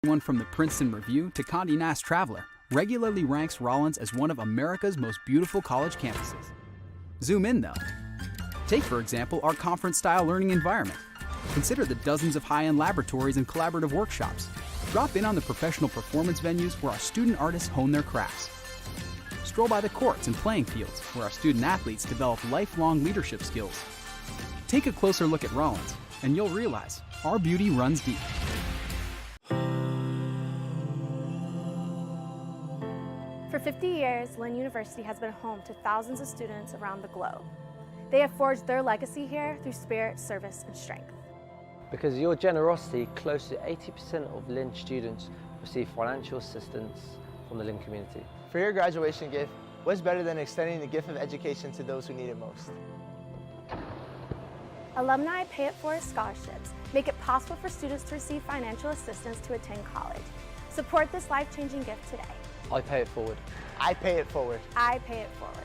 One from the Princeton Review to Condé Nast Traveler regularly ranks Rollins as one of America's most beautiful college campuses. Zoom in though. Take, for example, our conference-style learning environment. Consider the dozens of high-end laboratories and collaborative workshops. Drop in on the professional performance venues where our student artists hone their crafts. Stroll by the courts and playing fields where our student athletes develop lifelong leadership skills. Take a closer look at Rollins, and you'll realize our beauty runs deep. For 50 years, Lynn University has been home to thousands of students around the globe. They have forged their legacy here through spirit, service, and strength. Because of your generosity, close to 80% of Lynn students receive financial assistance from the Lynn community. For your graduation gift, what's better than extending the gift of education to those who need it most? Alumni Pay It Forward scholarships make it possible for students to receive financial assistance to attend college. Support this life-changing gift today. I pay it forward. I pay it forward. I pay it forward.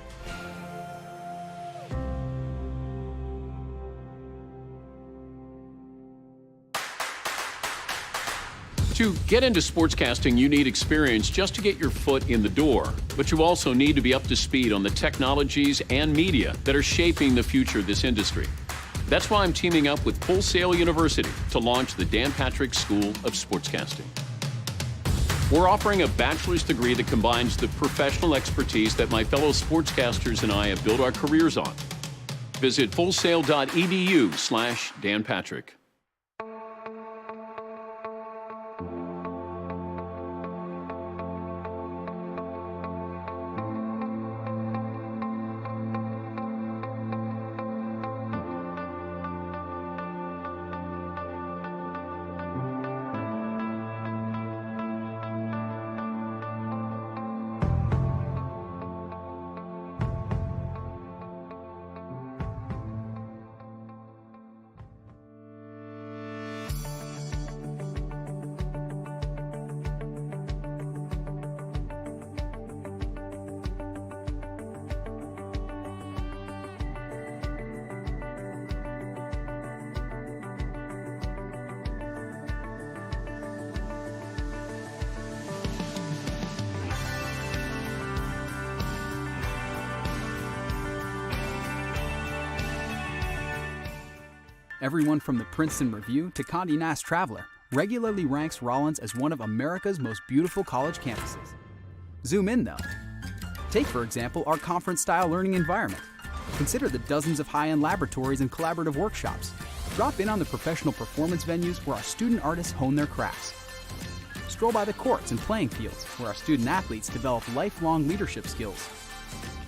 To get into sportscasting, you need experience just to get your foot in the door. But you also need to be up to speed on the technologies and media that are shaping the future of this industry. That's why I'm teaming up with Full Sail University to launch the Dan Patrick School of Sportscasting. We're offering a bachelor's degree that combines the professional expertise that my fellow sportscasters and I have built our careers on. Visit fullsail.edu/Dan Patrick. Everyone from the Princeton Review to Condé Nast Traveler regularly ranks Rollins as one of America's most beautiful college campuses. Zoom in though. Take, for example, our conference-style learning environment. Consider the dozens of high-end laboratories and collaborative workshops. Drop in on the professional performance venues where our student artists hone their crafts. Stroll by the courts and playing fields where our student athletes develop lifelong leadership skills.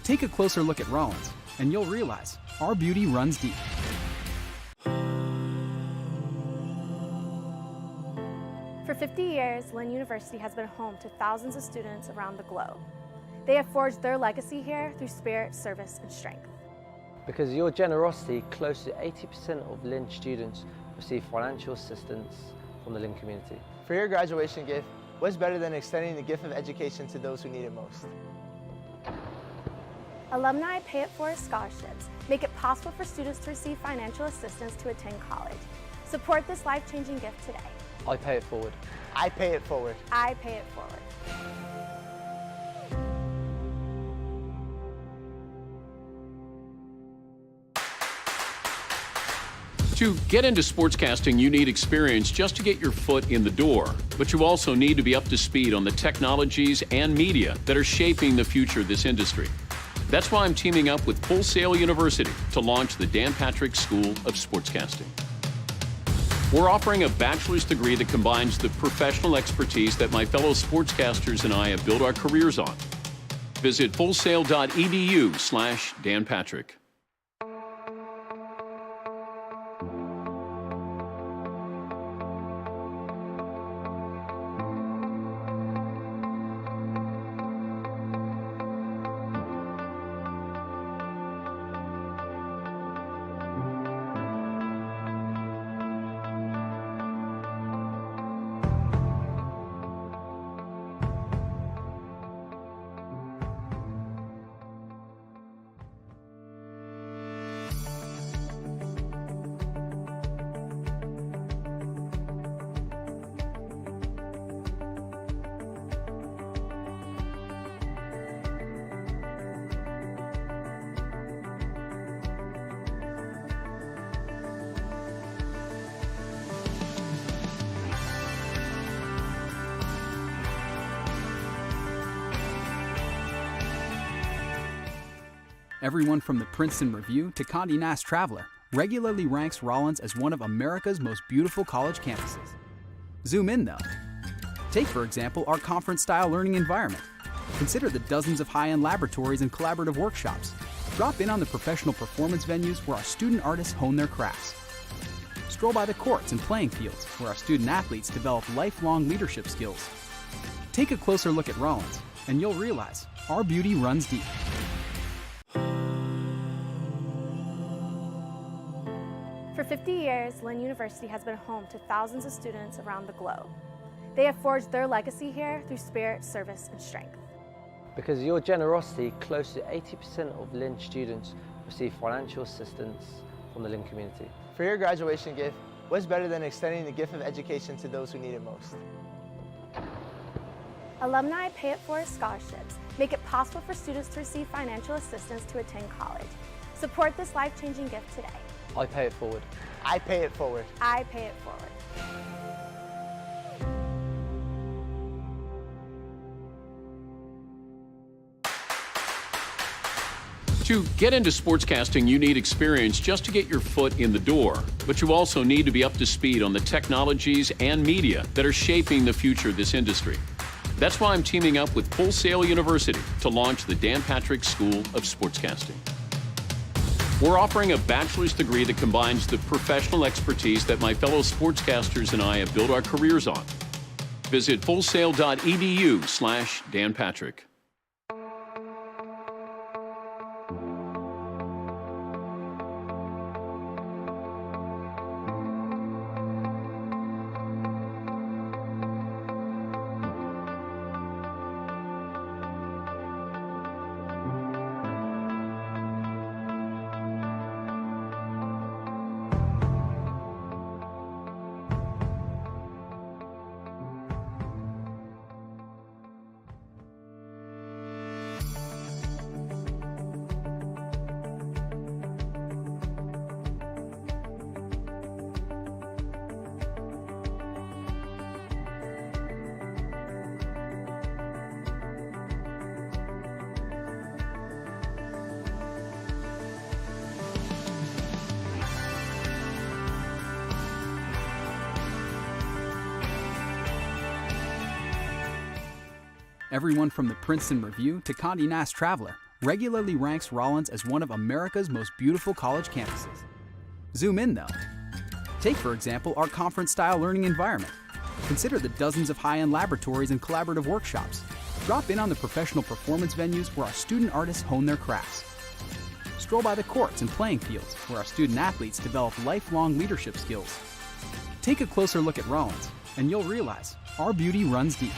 Take a closer look at Rollins, and you'll realize our beauty runs deep. For 50 years, Lynn University has been home to thousands of students around the globe. They have forged their legacy here through spirit, service, and strength. Because of your generosity, close to 80% of Lynn students receive financial assistance from the Lynn community. For your graduation gift, what's better than extending the gift of education to those who need it most? Alumni Pay It Forward scholarships make it possible for students to receive financial assistance to attend college. Support this life-changing gift today. I pay it forward. I pay it forward. I pay it forward. To get into sportscasting, you need experience just to get your foot in the door. But you also need to be up to speed on the technologies and media that are shaping the future of this industry. That's why I'm teaming up with Full Sail University to launch the Dan Patrick School of Sportscasting. We're offering a bachelor's degree that combines the professional expertise that my fellow sportscasters and I have built our careers on. Visit fullsail.edu/Dan Patrick. Everyone from the Princeton Review to Condé Nast Traveler regularly ranks Rollins as one of America's most beautiful college campuses. Zoom in though. Take, for example, our conference-style learning environment. Consider the dozens of high-end laboratories and collaborative workshops. Drop in on the professional performance venues where our student artists hone their crafts. Stroll by the courts and playing fields where our student athletes develop lifelong leadership skills. Take a closer look at Rollins, and you'll realize our beauty runs deep. For 50 years, Lynn University has been home to thousands of students around the globe. They have forged their legacy here through spirit, service, and strength. Because of your generosity, close to 80% of Lynn students receive financial assistance from the Lynn community. For your graduation gift, what's better than extending the gift of education to those who need it most? Alumni pay it forward scholarships make it possible for students to receive financial assistance to attend college. Support this life-changing gift today. I pay it forward. I pay it forward. I pay it forward. To get into sportscasting, you need experience just to get your foot in the door. But you also need to be up to speed on the technologies and media that are shaping the future of this industry. That's why I'm teaming up with Full Sail University to launch the Dan Patrick School of Sportscasting. We're offering a bachelor's degree that combines the professional expertise that my fellow sportscasters and I have built our careers on. Visit fullsail.edu/Dan Patrick. Everyone from the Princeton Review to Condé Nast Traveler regularly ranks Rollins as one of America's most beautiful college campuses. Zoom in though. Take, for example, our conference-style learning environment. Consider the dozens of high-end laboratories and collaborative workshops. Drop in on the professional performance venues where our student artists hone their crafts. Stroll by the courts and playing fields where our student athletes develop lifelong leadership skills. Take a closer look at Rollins, and you'll realize our beauty runs deep.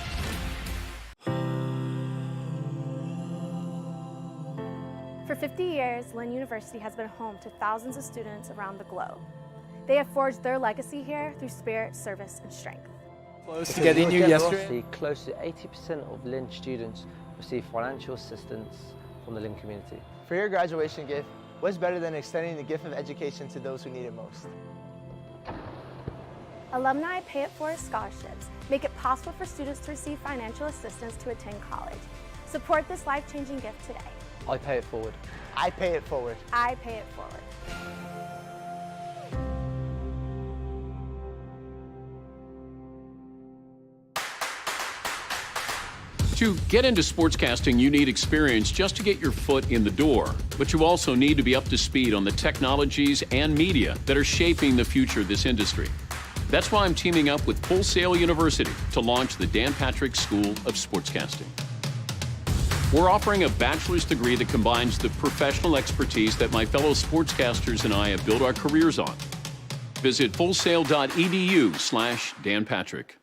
For 50 years, Lynn University has been home to thousands of students around the globe. They have forged their legacy here through spirit, service, and strength. Close to getting you yesterday. Close to 80% of Lynn students receive financial assistance from the Lynn community. For your graduation gift, what's better than extending the gift of education to those who need it most? Alumni pay it forward scholarships make it possible for students to receive financial assistance to attend college. Support this life-changing gift today. I pay it forward. I pay it forward. I pay it forward. To get into sportscasting, you need experience just to get your foot in the door. But you also need to be up to speed on the technologies and media that are shaping the future of this industry. That's why I'm teaming up with Full Sail University to launch the Dan Patrick School of Sportscasting. We're offering a bachelor's degree that combines the professional expertise that my fellow sportscasters and I have built our careers on. Visit fullsail.edu/Dan Patrick.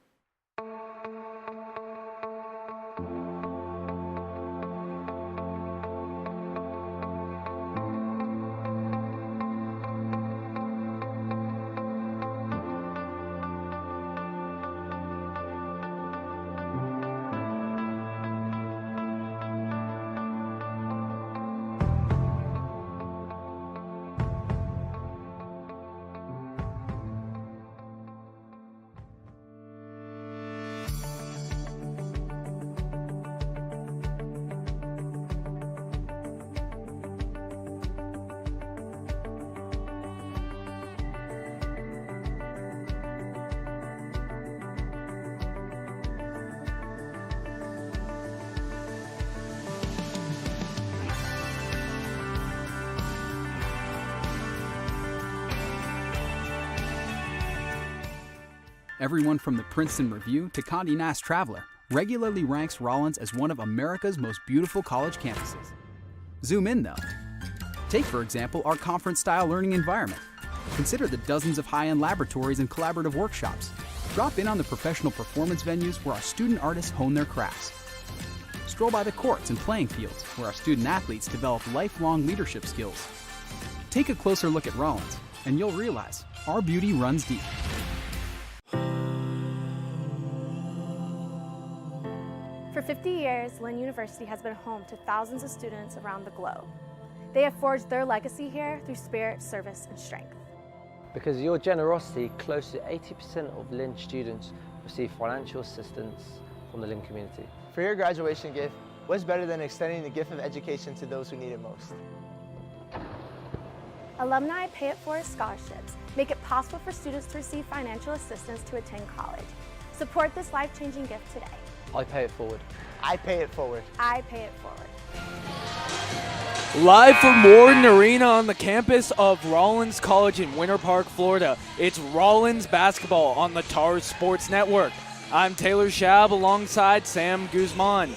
Everyone from the Princeton Review to Condé Nast Traveler regularly ranks Rollins as one of America's most beautiful college campuses. Zoom in though. Take, for example, our conference-style learning environment. Consider the dozens of high-end laboratories and collaborative workshops. Drop in on the professional performance venues where our student artists hone their crafts. Stroll by the courts and playing fields where our student athletes develop lifelong leadership skills. Take a closer look at Rollins, and you'll realize our beauty runs deep. For 50 years, Lynn University has been home to thousands of students around the globe. They have forged their legacy here through spirit, service, and strength. Because of your generosity, close to 80% of Lynn students receive financial assistance from the Lynn community. For your graduation gift, what's better than extending the gift of education to those who need it most? Alumni Pay It Forward scholarships make it possible for students to receive financial assistance to attend college. Support this life-changing gift today. I pay it forward. I pay it forward. I pay it forward. Live from Warden Arena on the campus of Rollins College in Winter Park, Florida, it's Rollins basketball on the Tars Sports Network. I'm Taylor Schaub alongside Sam Guzman.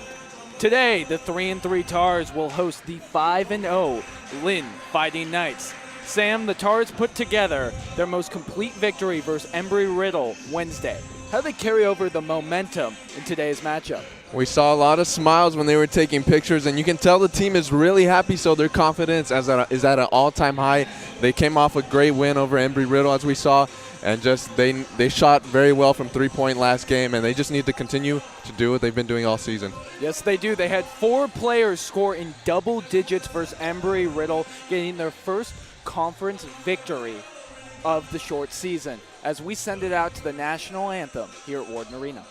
Today, the 3-3 Tars will host the 5-0 Lynn Fighting Knights. Sam, the Tars put together their most complete victory versus Embry-Riddle Wednesday. How do they carry over the momentum in today's matchup? We saw a lot of smiles when they were taking pictures, and you can tell the team is really happy, so their confidence is at an all-time high. They came off a great win over Embry-Riddle, as we saw, and just they shot very well from three-point last game, and they just need to continue to do what they've been doing all season. Yes, they do. They had 4 players score in double digits versus Embry-Riddle, getting their first conference victory of the short season, as we send it out to the national anthem here at Warden Arena.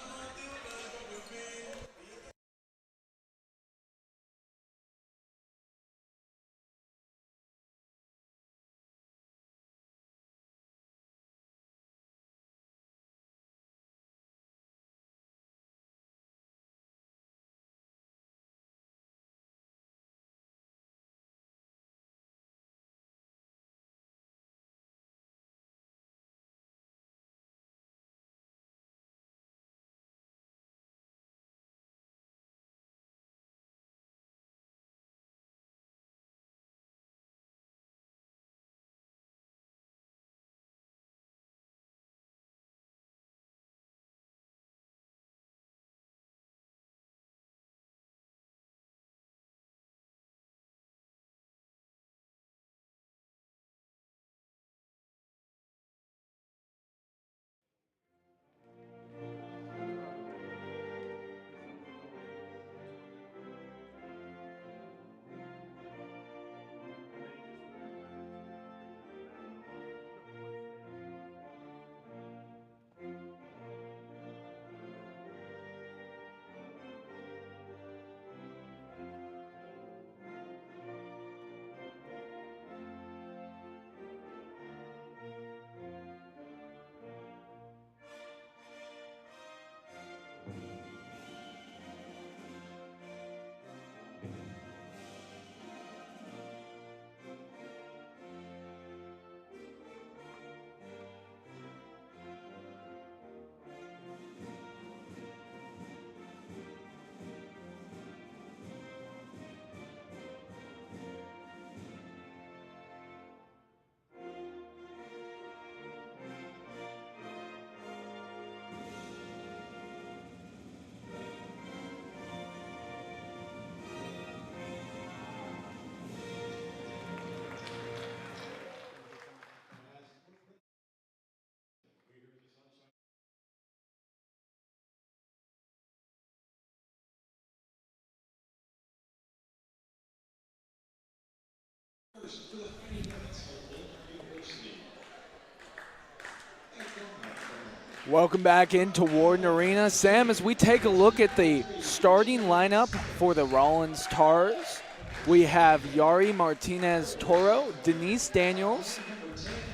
Welcome back into Warden Arena. Sam, as we take a look at the starting lineup for the Rollins Tars, we have Yari Martinez-Toro, Denise Daniels.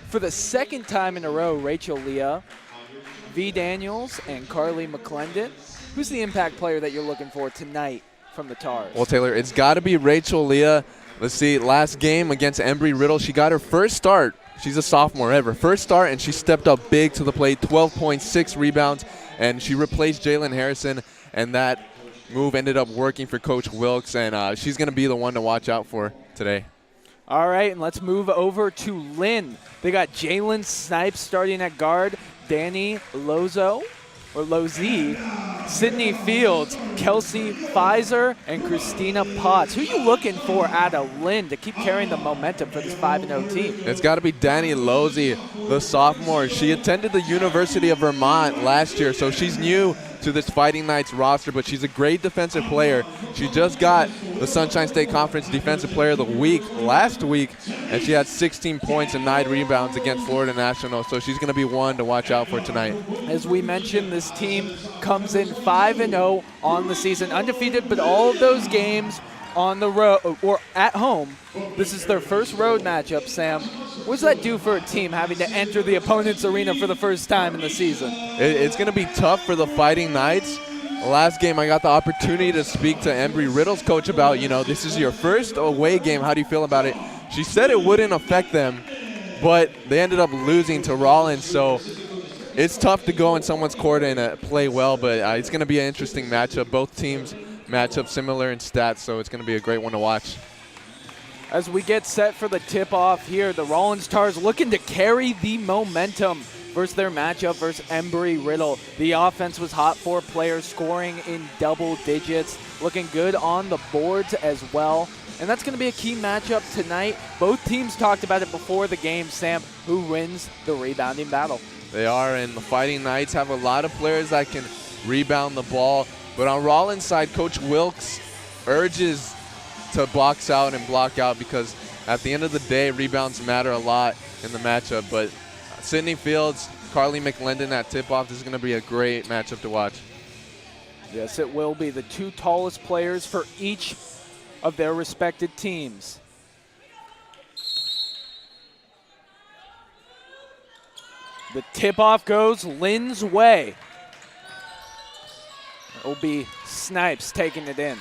For the second time in a row, Rachel Leah, V. Daniels, and Carly McLendon. Who's the impact player that you're looking for tonight from the Tars? Well, Taylor, it's got to be Rachel Leah. Let's see, last game against Embry-Riddle, she got her first start. she's a sophomore ever. First start, and she stepped up big to the plate, 12.6 rebounds, and she replaced Jalen Harrison, and that move ended up working for Coach Wilkes, and she's going to be the one to watch out for today. All right, and let's move over to Lynn. They got Jalen Snipes starting at guard, Danny Lozy, Sydney Fields, Kelsey Pfizer, and Christina Potts. Who you looking for out of Lynn to keep carrying the momentum for this 5-0 team? It's got to be Danny Lozy, the sophomore. She attended the University of Vermont last year, so she's new to this Fighting Knights roster, but she's a great defensive player. She just got the Sunshine State Conference Defensive Player of the Week last week, and she had 16 points and 9 rebounds against Florida National, so she's going to be one to watch out for tonight. As we mentioned, this team comes in 5-0 on the season, undefeated, but all of those games on the road or at home. This is their first road matchup, Sam. What does that do for a team having to enter the opponent's arena for the first time in the season? It's going to be tough for the Fighting Knights. Last game, I got the opportunity to speak to Embry-Riddle's coach about, this is your first away game. How do you feel about it? She said it wouldn't affect them, but they ended up losing to Rollins, so it's tough to go in someone's court and play well, but it's going to be an interesting matchup. Both teams match up similar in stats, so it's going to be a great one to watch. As we get set for the tip-off here, the Rollins Tars looking to carry the momentum versus their matchup versus Embry-Riddle. The offense was hot, 4 players scoring in double digits, looking good on the boards as well. And that's going to be a key matchup tonight. Both teams talked about it before the game, Sam, who wins the rebounding battle. They are, and the Fighting Knights have a lot of players that can rebound the ball. But on Rollins' side, Coach Wilkes urges to box out and block out because at the end of the day, rebounds matter a lot in the matchup. But Sydney Fields, Carly McLendon at tip-off, this is going to be a great matchup to watch. Yes, it will be. The 2 tallest players for each of their respected teams. The tip-off goes Lynn's way. It will be Snipes taking it in.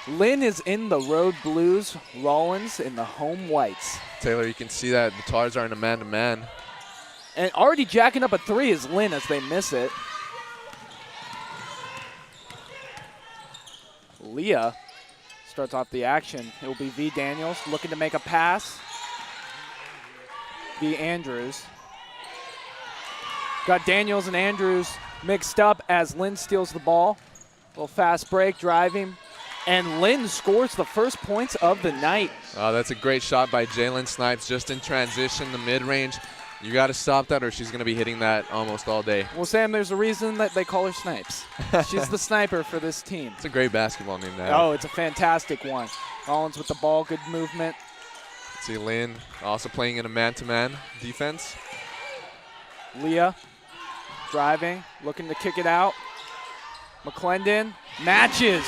Lynn is in the road blues, Rollins in the home whites. Taylor, you can see that the Tars are in a man-to-man. And already jacking up a 3 is Lynn as they miss it. Leah starts off the action. It will be V. Daniels looking to make a pass. V. Andrews. Got Daniels and Andrews mixed up as Lynn steals the ball. A little fast break, driving. And Lynn scores the first points of the night. Oh, that's a great shot by Jalen Snipes just in transition, the mid-range. You got to stop that or she's going to be hitting that almost all day. Well, Sam, there's a reason that they call her Snipes. She's the sniper for this team. It's a great basketball name now. Oh, it's a fantastic one. Rollins with the ball, good movement. See Lynn also playing in a man-to-man defense. Leah driving, looking to kick it out. McLendon matches.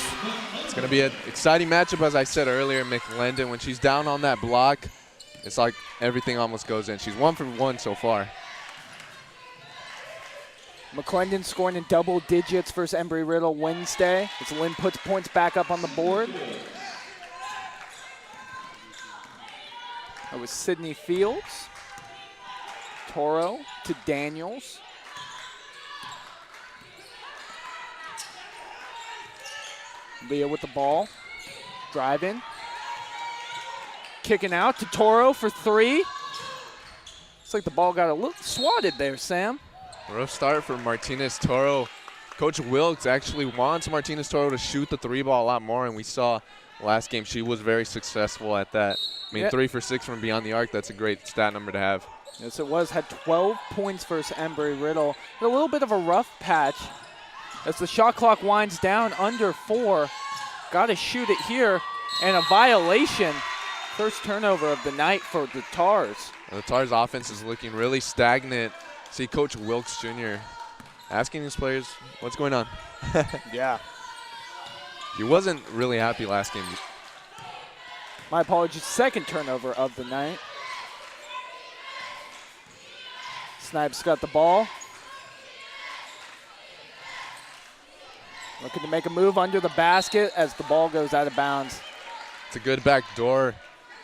It's going to be an exciting matchup, as I said earlier. McLendon, when she's down on that block, it's like everything almost goes in. She's 1 for 1 so far. McLendon scoring in double digits versus Embry-Riddle Wednesday as Lynn puts points back up on the board. That was Sydney Fields. Toro to Daniels. Leah with the ball, driving. Kicking out to Toro for 3. Looks like the ball got a little swatted there, Sam. Rough start for Martinez Toro. Coach Wilkes actually wants Martinez Toro to shoot the 3-ball a lot more, and we saw last game she was very successful at that. I mean, 3 for 6 from beyond the arc, that's a great stat number to have. Yes, it was. Had 12 points versus Embry-Riddle. A little bit of a rough patch as the shot clock winds down under 4. Got to shoot it here, and a violation. First turnover of the night for the Tars. The Tars offense is looking really stagnant. See Coach Wilkes Jr. asking his players, what's going on? Yeah. He wasn't really happy last game. My apologies, second turnover of the night. Snipes got the ball. Looking to make a move under the basket as the ball goes out of bounds. It's a good back door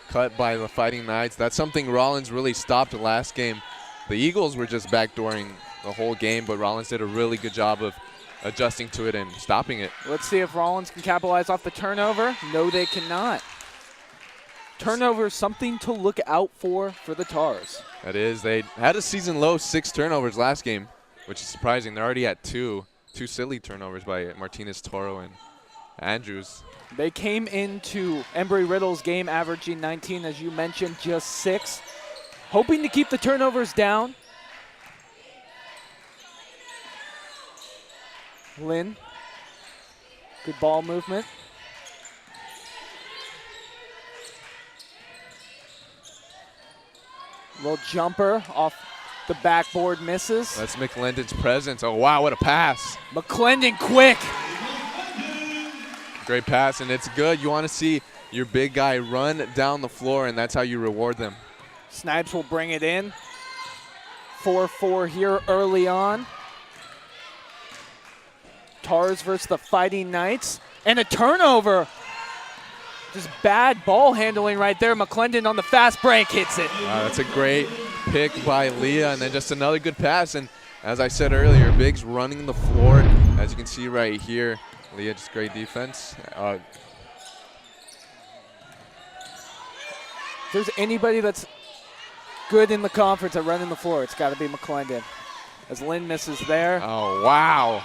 cut by the Fighting Knights. That's something Rollins really stopped the last game. The Eagles were just backdooring the whole game, but Rollins did a really good job of adjusting to it and stopping it. Let's see if Rollins can capitalize off the turnover. No, they cannot. Turnover is something to look out for the Tars. That is. They had a season low 6 turnovers last game, which is surprising. They're already at 2 silly turnovers by Martinez, Toro, and Andrews. They came into Embry-Riddle's game averaging 19, as you mentioned, just 6. Hoping to keep the turnovers down. Lynn, good ball movement. Little jumper off the backboard, misses. That's McLendon's presence. Oh, wow, what a pass. McLendon quick. Great pass, and it's good. You want to see your big guy run down the floor, and that's how you reward them. Snipes will bring it in. 4-4 here early on. Tars versus the Fighting Knights. And a turnover. Just bad ball handling right there. McLendon on the fast break hits it. That's a great pick by Leah, and then just another good pass. And as I said earlier, Biggs running the floor, as you can see right here. Leah, just great defense. If there's anybody that's good in the conference at running the floor, it's got to be McLendon. As Lynn misses there. Oh, wow.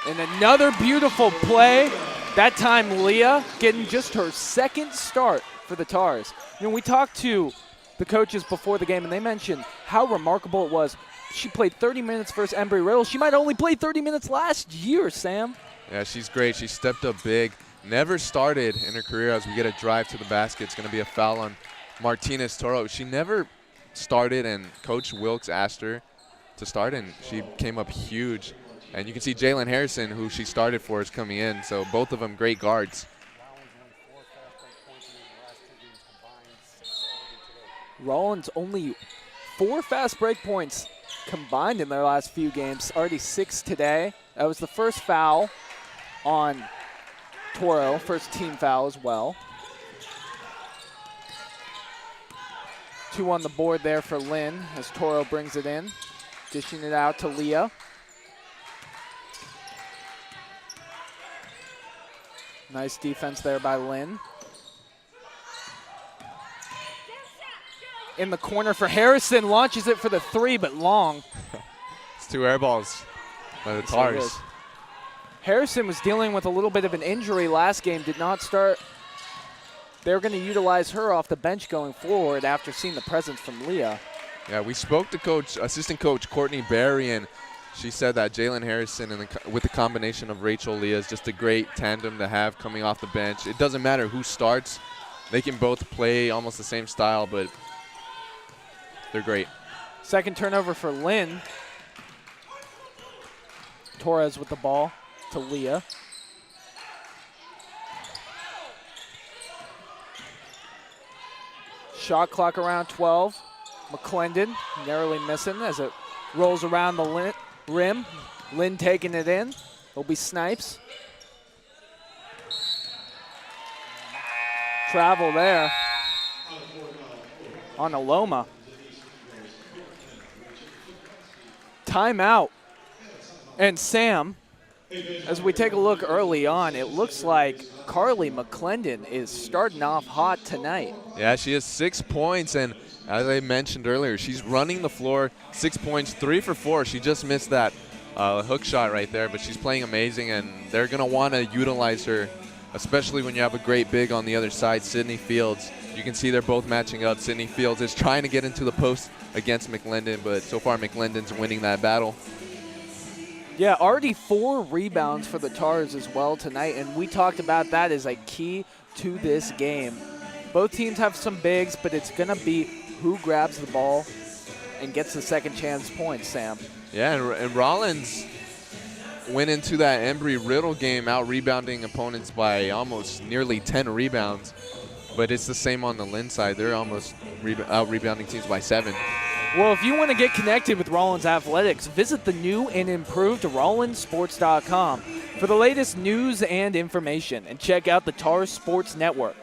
And another beautiful play. That time, Leah getting just her second start for the Tars. You know, we talked to the coaches before the game, and they mentioned how remarkable it was. She played 30 minutes versus Embry-Riddle. She might have only played 30 minutes last year, Sam. Yeah, she's great. She stepped up big. Never started in her career. As we get a drive to the basket, it's going to be a foul on Martinez Toro. She never started, and Coach Wilkes asked her to start, and she came up huge. And you can see Jalen Harrison, who she started for, is coming in. So both of them great guards. Rollins only 4 fast break points combined in their last few games. Already 6 today. That was the first foul on Toro. First team foul as well. 2 on the board there for Lynn as Toro brings it in. Dishing it out to Leah. Nice defense there by Lynn. In the corner for Harrison, launches it for the 3, but long. It's 2 air balls by the Tars. Harrison was dealing with a little bit of an injury last game, did not start. They're going to utilize her off the bench going forward after seeing the presence from Leah. Yeah, we spoke to assistant coach Courtney Berry, and she said that Jalen Harrison with the combination of Rachel Leah is just a great tandem to have coming off the bench. It doesn't matter who starts. They can both play almost the same style, but they're great. Second turnover for Lynn. Torres with the ball to Leah. Shot clock around 12. McLendon narrowly missing as it rolls around the rim. Lynn taking it in. It'll be Snipes. Travel there on Aloma. Timeout. And Sam, as we take a look early on, it looks like Carly McLendon is starting off hot tonight. Yeah, she has 6 points, and as I mentioned earlier, she's running the floor, 6 points, 3 for 4. She just missed that hook shot right there, but she's playing amazing, and they're going to want to utilize her, especially when you have a great big on the other side, Sydney Fields. You can see they're both matching up. Sydney Fields is trying to get into the post against McLendon, but so far McLendon's winning that battle. Yeah, already 4 rebounds for the Tars as well tonight, and we talked about that as a key to this game. Both teams have some bigs, but it's going to be who grabs the ball and gets the second chance points, Sam. Yeah, and Rollins went into that Embry-Riddle game out-rebounding opponents by almost nearly 10 rebounds, but it's the same on the Lynn side. They're almost out-rebounding teams by 7. Well, if you want to get connected with Rollins Athletics, visit the new and improved rollinsports.com for the latest news and information, and check out the Tars Sports Network.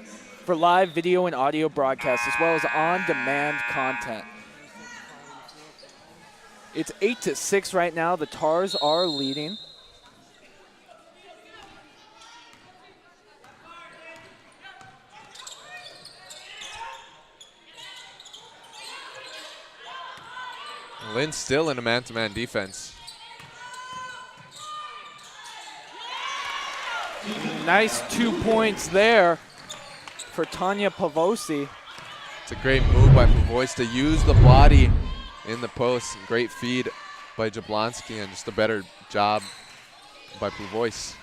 for live video and audio broadcasts, as well as on-demand content. It's 8-6 right now. The Tars are leading. Lynn's still in a man-to-man defense. Nice 2 points there for Tanya Pavosi. It's a great move by Pavois to use the body in the post. Great feed by Jablonski and just a better job by Pavois.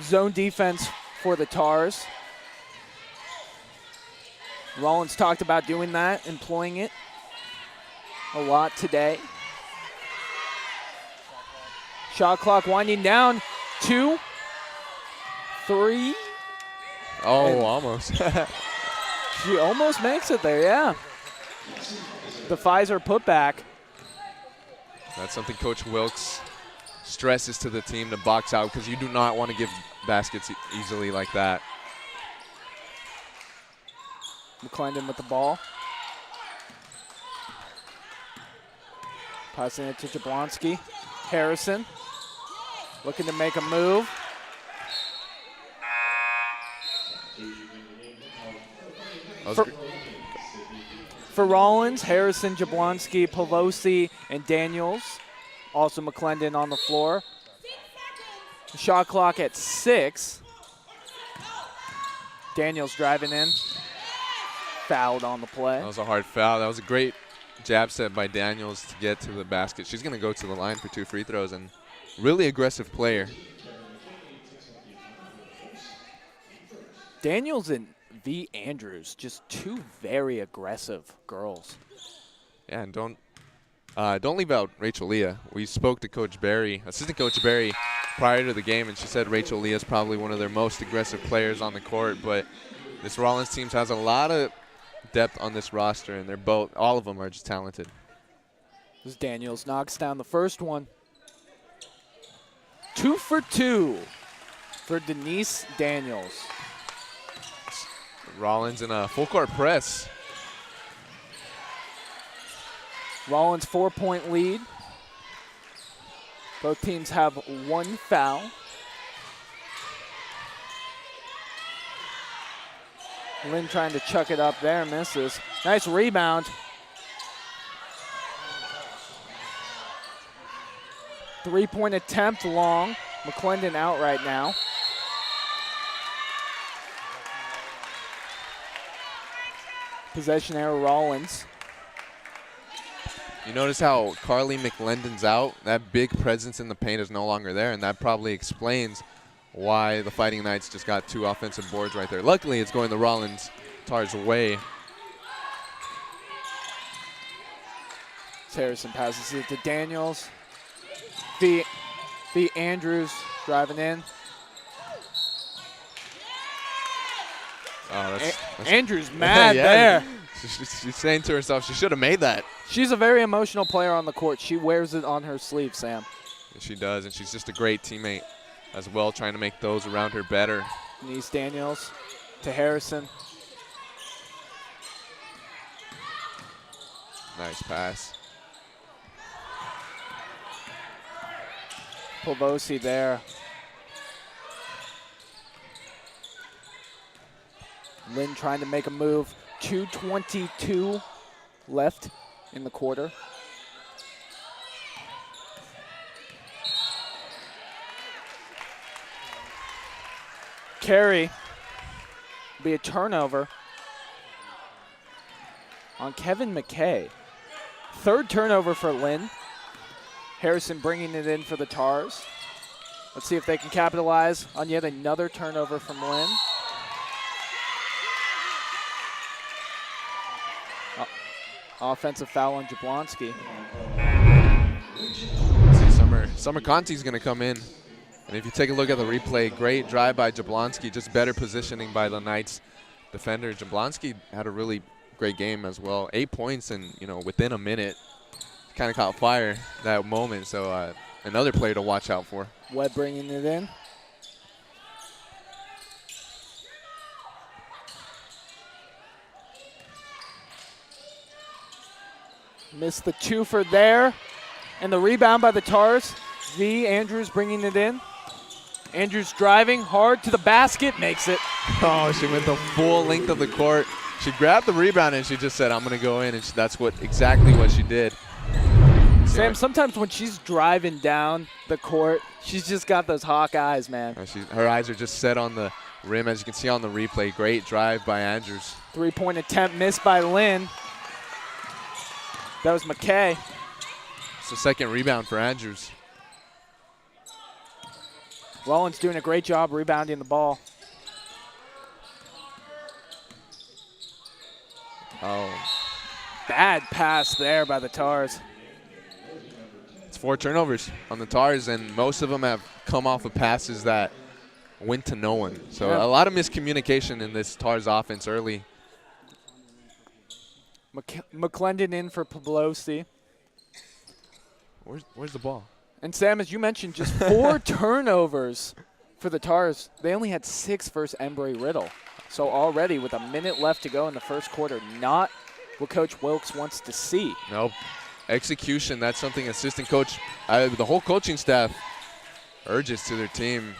Zone defense for the Tars. Rollins talked about doing that, employing it a lot today. Shot clock winding down. 2, 3. Oh, almost. She almost makes it there, yeah. The Pfizer putback. That's something Coach Wilkes stresses to the team to box out because you do not want to give baskets easily like that. McLendon with the ball. Passing it to Jablonski. Harrison looking to make a move. For Rollins, Harrison, Jablonski, Pavosi, and Daniels. Also McLendon on the floor. Shot clock at 6. Daniels driving in. Fouled on the play. That was a hard foul. That was a great jab set by Daniels to get to the basket. She's going to go to the line for 2 free throws, and really aggressive player. Daniels and V. Andrews, just 2 very aggressive girls. Yeah, and don't leave out Rachel Leah. We spoke to Coach Barry, Assistant Coach Barry, prior to the game, and she said Rachel Leah is probably one of their most aggressive players on the court. But this Rollins team has a lot of depth on this roster, and all of them are just talented. This Daniels knocks down the first one. 2 for 2 for Denise Daniels. Rollins in a full court press. Rollins 4-point lead. Both teams have 1 foul. Lynn trying to chuck it up there, misses. Nice rebound. Three-point attempt long. McLendon out right now. Possession error, Rollins. You notice how Carly McLendon's out? That big presence in the paint is no longer there, and that probably explains why the Fighting Knights just got 2 offensive boards right there. Luckily, it's going the Rollins Tars' way. Harrison passes it to Daniels. V. Andrews driving in. Oh, that's Andrews mad there. She's saying to herself she should have made that. She's a very emotional player on the court. She wears it on her sleeve, Sam. And she does, and she's just a great teammate as well, trying to make those around her better. Denise Daniels to Harrison. Nice pass. Pavosi there. Lynn trying to make a move. 2:22 left in the quarter. Carry. Be a turnover on Kevin McKay. 3rd turnover for Lynn. Harrison bringing it in for the Tars. Let's see if they can capitalize on yet another turnover from Lynn. Offensive foul on Jablonski. See, Summer Conti's going to come in. And if you take a look at the replay, great drive by Jablonski, just better positioning by the Knights defender. Jablonski had a really great game as well. 8 points and, within a minute. Kind of caught fire that moment. So another player to watch out for. Webb bringing it in. Missed the two-fer there. And the rebound by the Tars. V. Andrews bringing it in. Andrews driving hard to the basket, makes it. Oh, she went the full length of the court. She grabbed the rebound and she just said, I'm going to go in, and that's exactly what she did. Sam, sometimes when she's driving down the court, she's just got those hawk eyes, man. Her eyes are just set on the rim, as you can see on the replay. Great drive by Andrews. Three-point attempt missed by Lynn. That was McKay. It's the second rebound for Andrews. Rollins doing a great job rebounding the ball. Oh. Bad pass there by the Tars. It's 4 turnovers on the Tars, and most of them have come off of passes that went to no one. So a lot of miscommunication in this Tars offense early. McLendon in for Pablosi. Where's the ball? And Sam, as you mentioned, just 4 turnovers for the Tars. They only had 6 versus Embry-Riddle. So already with a minute left to go in the first quarter, not what Coach Wilkes wants to see. Nope. Execution, that's something assistant coach, the whole coaching staff urges to their team,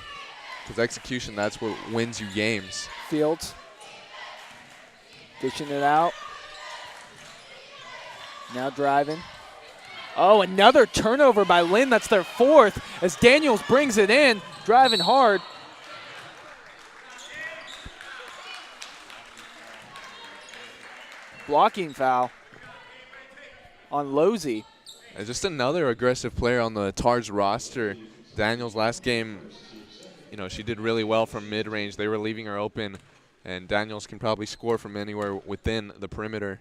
because execution, that's what wins you games. Fields dishing it out. Now driving. Oh, another turnover by Lynn. That's their 4th as Daniels brings it in, driving hard. Blocking foul on Losey. Just another aggressive player on the Tars roster. Daniels last game, she did really well from mid-range. They were leaving her open, and Daniels can probably score from anywhere within the perimeter.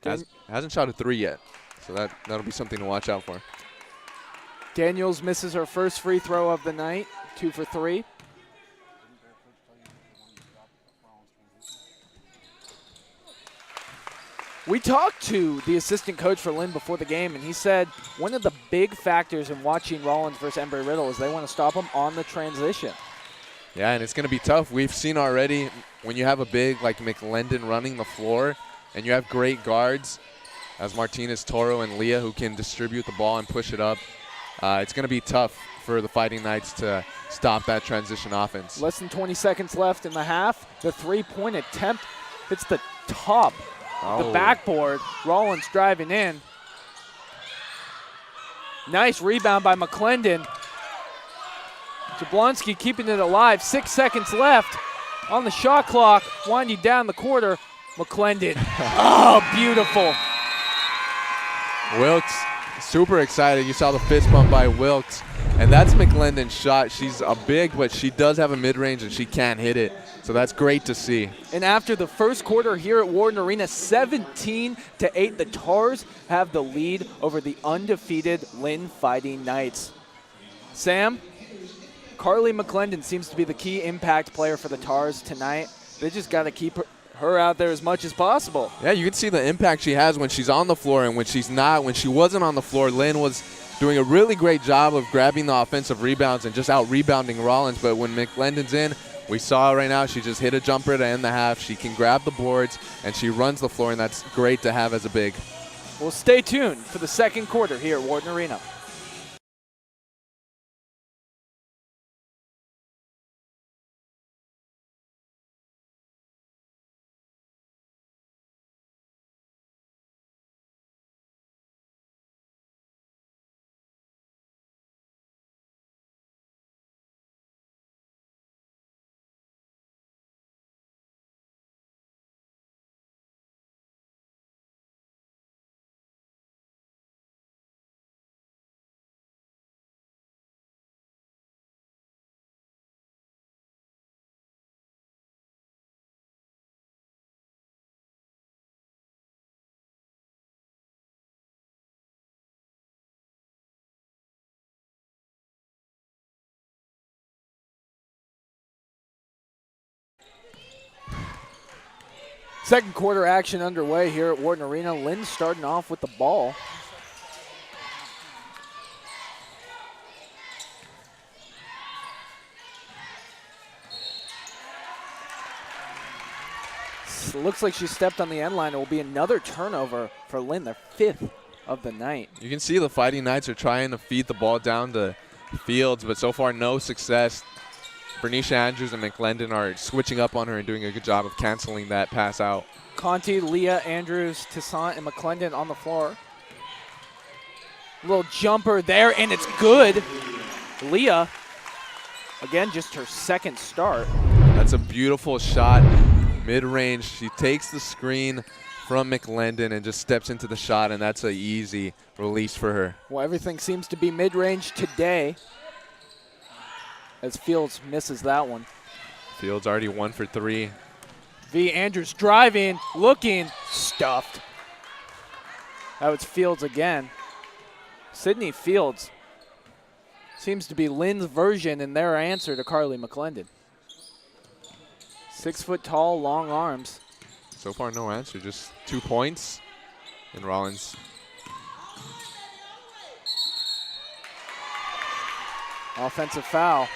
Hasn't shot a 3 yet, so that'll be something to watch out for. Daniels misses her first free throw of the night, 2 for 3. We talked to the assistant coach for Lynn before the game, and he said one of the big factors in watching Rollins versus Embry-Riddle is they want to stop them on the transition. Yeah, and it's going to be tough. We've seen already when you have a big like McLendon running the floor and you have great guards as Martinez, Toro, and Leah who can distribute the ball and push it up, it's going to be tough for the Fighting Knights to stop that transition offense. Less than 20 seconds left in the half. The three-point attempt hits the top. The backboard. Rollins driving in. Nice rebound by McLendon. Jablonski keeping it alive. 6 seconds left on the shot clock. Winding down the quarter. McLendon. Oh, beautiful. Wilkes, super excited. You saw the fist bump by Wilkes. And that's McLendon's shot. She's a big, but she does have a mid-range and she can't hit it. So that's great to see. And after the first quarter here at Warden Arena, 17-8, the Tars have the lead over the undefeated Lynn Fighting Knights. Sam, Carly McLendon seems to be the key impact player for the Tars tonight. They just got to keep her out there as much as possible. Yeah, you can see the impact she has when she's on the floor and when she's not. When she wasn't on the floor, Lynn was doing a really great job of grabbing the offensive rebounds and just out-rebounding Rollins. But when McLendon's in, we saw right now she just hit a jumper to end the half. She can grab the boards, and she runs the floor, and that's great to have as a big. Well, stay tuned for the second quarter here at Warden Arena. Second quarter action underway here at Warden Arena. Lynn starting off with the ball. Looks like she stepped on the end line. It will be another turnover for Lynn, their 5th of the night. You can see the Fighting Knights are trying to feed the ball down to Fields, but so far no success. Bernicia Andrews and McLendon are switching up on her and doing a good job of canceling that pass out. Conti, Leah, Andrews, Toussaint, and McLendon on the floor. Little jumper there, and it's good. Leah, again, just her second start. That's a beautiful shot, mid-range. She takes the screen from McLendon and just steps into the shot, and that's an easy release for her. Well, everything seems to be mid-range today as Fields misses that one. Fields already 1 for 3. V. Andrews driving, looking, stuffed. That was Fields again. Sydney Fields seems to be Lynn's version and their answer to Carly McLendon. 6 foot tall, long arms. So far, no answer, just 2 points in Rollins. Offensive foul.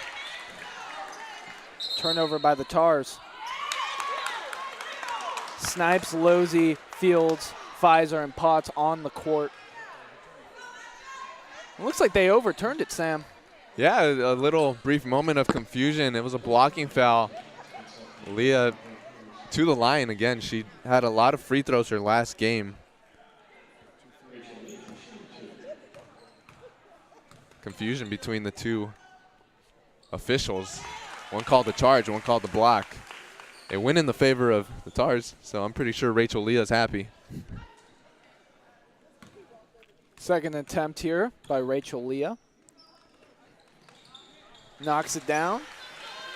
Turnover by the Tars. Snipes, Losey, Fields, Pfizer, and Potts on the court. It looks like they overturned it, Sam. Yeah, a little brief moment of confusion. It was a blocking foul. Leah to the line again. She had a lot of free throws her last game. Confusion between the two officials. One called the charge, one called the block. It went in the favor of the Tars, so I'm pretty sure Rachel Leah's happy. Second attempt here by Rachel Leah. Knocks it down.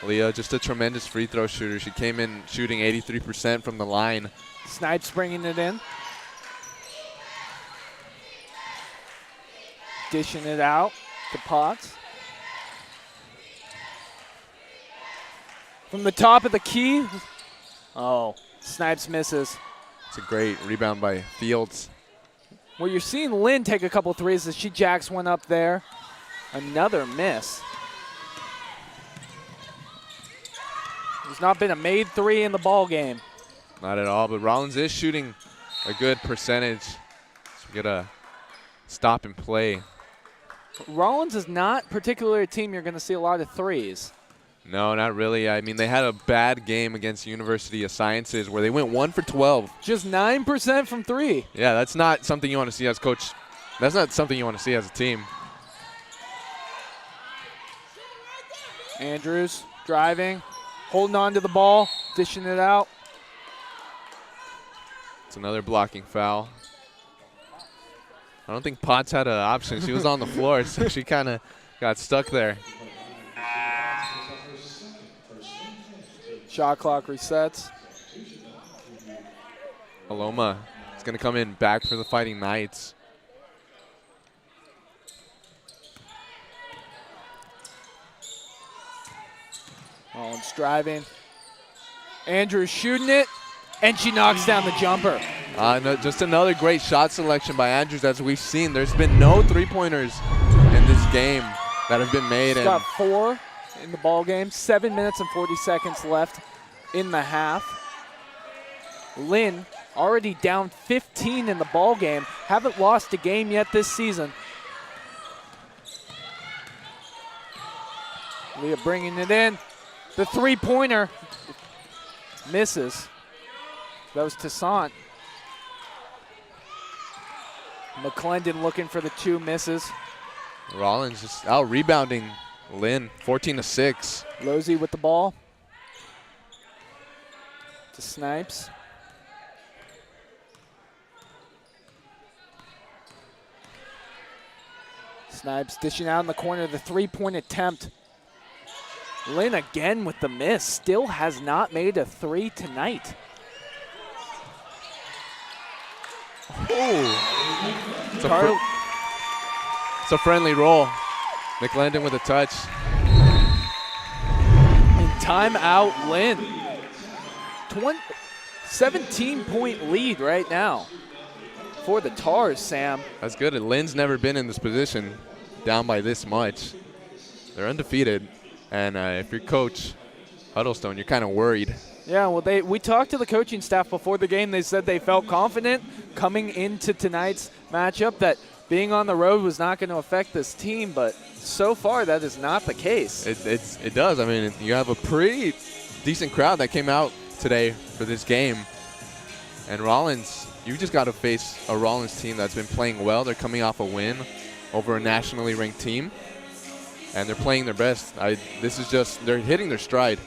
Leah, just a tremendous free throw shooter. She came in shooting 83% from the line. Snipes bringing it in. Dishing it out to Potts. From the top of the key. Oh, Snipes misses. It's a great rebound by Fields. Well, you're seeing Lynn take a couple threes as she jacks one up there. Another miss. There's not been a made three in the ball game. Not at all, but Rollins is shooting a good percentage. So we get a stop and play. Rollins is not particularly a team you're going to see a lot of threes. No, not really. I mean, they had a bad game against University of Sciences where they went 1 for 12. Just 9% from three. Yeah, that's not something you want to see as coach. That's not something you want to see as a team. Andrews driving, holding on to the ball, dishing it out. It's another blocking foul. I don't think Potts had an option. She was on the floor, so she kind of got stuck there. Shot clock resets. Aloma is going to come in back for the Fighting Knights. Rollins driving. Andrews shooting it, and she knocks down the jumper. No, just another great shot selection by Andrews. As we've seen, there's been no three-pointers in this game that have been made. She's got 4 in the ball game. 7 minutes and 40 seconds left in the half. Lynn already down 15 in the ball game. Haven't lost a game yet this season. Leah bringing it in. The three-pointer misses. That was Toussaint. McLendon looking for the 2 misses. Rollins just out rebounding Lynn, 14-6. Losey with the ball. To Snipes. Snipes dishing out in the corner. The three-point attempt. Lynn again with the miss. Still has not made a three tonight. Oh. It's a friendly roll. McLendon with a touch. And timeout, Lynn. 17-point lead right now for the Tars, Sam. That's good. Lynn's never been in this position down by this much. They're undefeated. And if you're Coach Huddlestone, you're kind of worried. Yeah, well, we talked to the coaching staff before the game. They said they felt confident coming into tonight's matchup that being on the road was not going to affect this team, but so far that is not the case. It does. I mean, you have a pretty decent crowd that came out today for this game. And Rollins, you just got to face a Rollins team that's been playing well. They're coming off a win over a nationally ranked team, and they're playing their best. They're hitting their stride.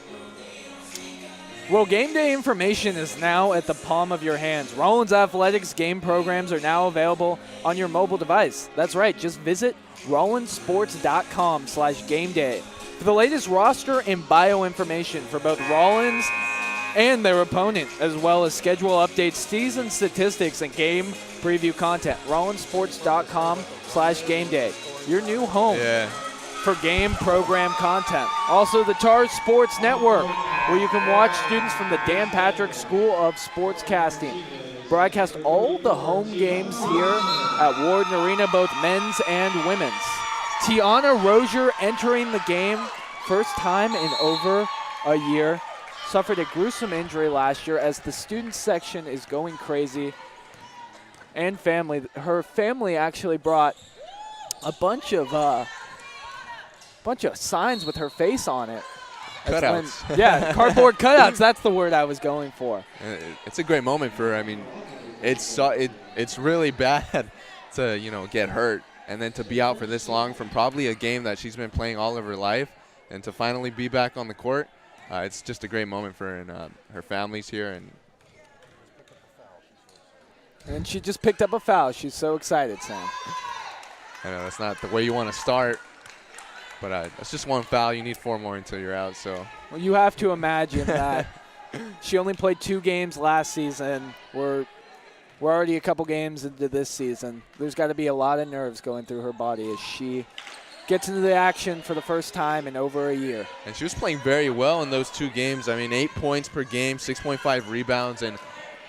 Well, game day information is now at the palm of your hands. Rollins Athletics game programs are now available on your mobile device. That's right. Just visit rollinsports.com/gameday for the latest roster and bio information for both Rollins and their opponent, as well as schedule updates, season statistics, and game preview content. rollinsports.com/gameday, your new home for game program content. Also, the Tars Sports Network, where you can watch students from the Dan Patrick School of Sportscasting broadcast all the home games here at Warden Arena, both men's and women's. Tiana Rozier entering the game, first time in over a year. Suffered a gruesome injury last year as the student section is going crazy. And family. Her family actually brought a bunch of signs with her face on it. Cutouts. Yeah, cardboard cutouts. That's the word I was going for. It's a great moment for her. I mean, it's really bad to get hurt and then to be out for this long from probably a game that she's been playing all of her life, and to finally be back on the court. It's just a great moment for her, and her family's here. And she just picked up a foul. She's so excited, Sam. I know that's not the way you want to start, but it's just one foul. You need 4 more until you're out. So. Well, you have to imagine that she only played 2 games last season. We're already a couple games into this season. There's got to be a lot of nerves going through her body as she gets into the action for the first time in over a year. And she was playing very well in those 2 games. I mean, 8 points per game, 6.5 rebounds, and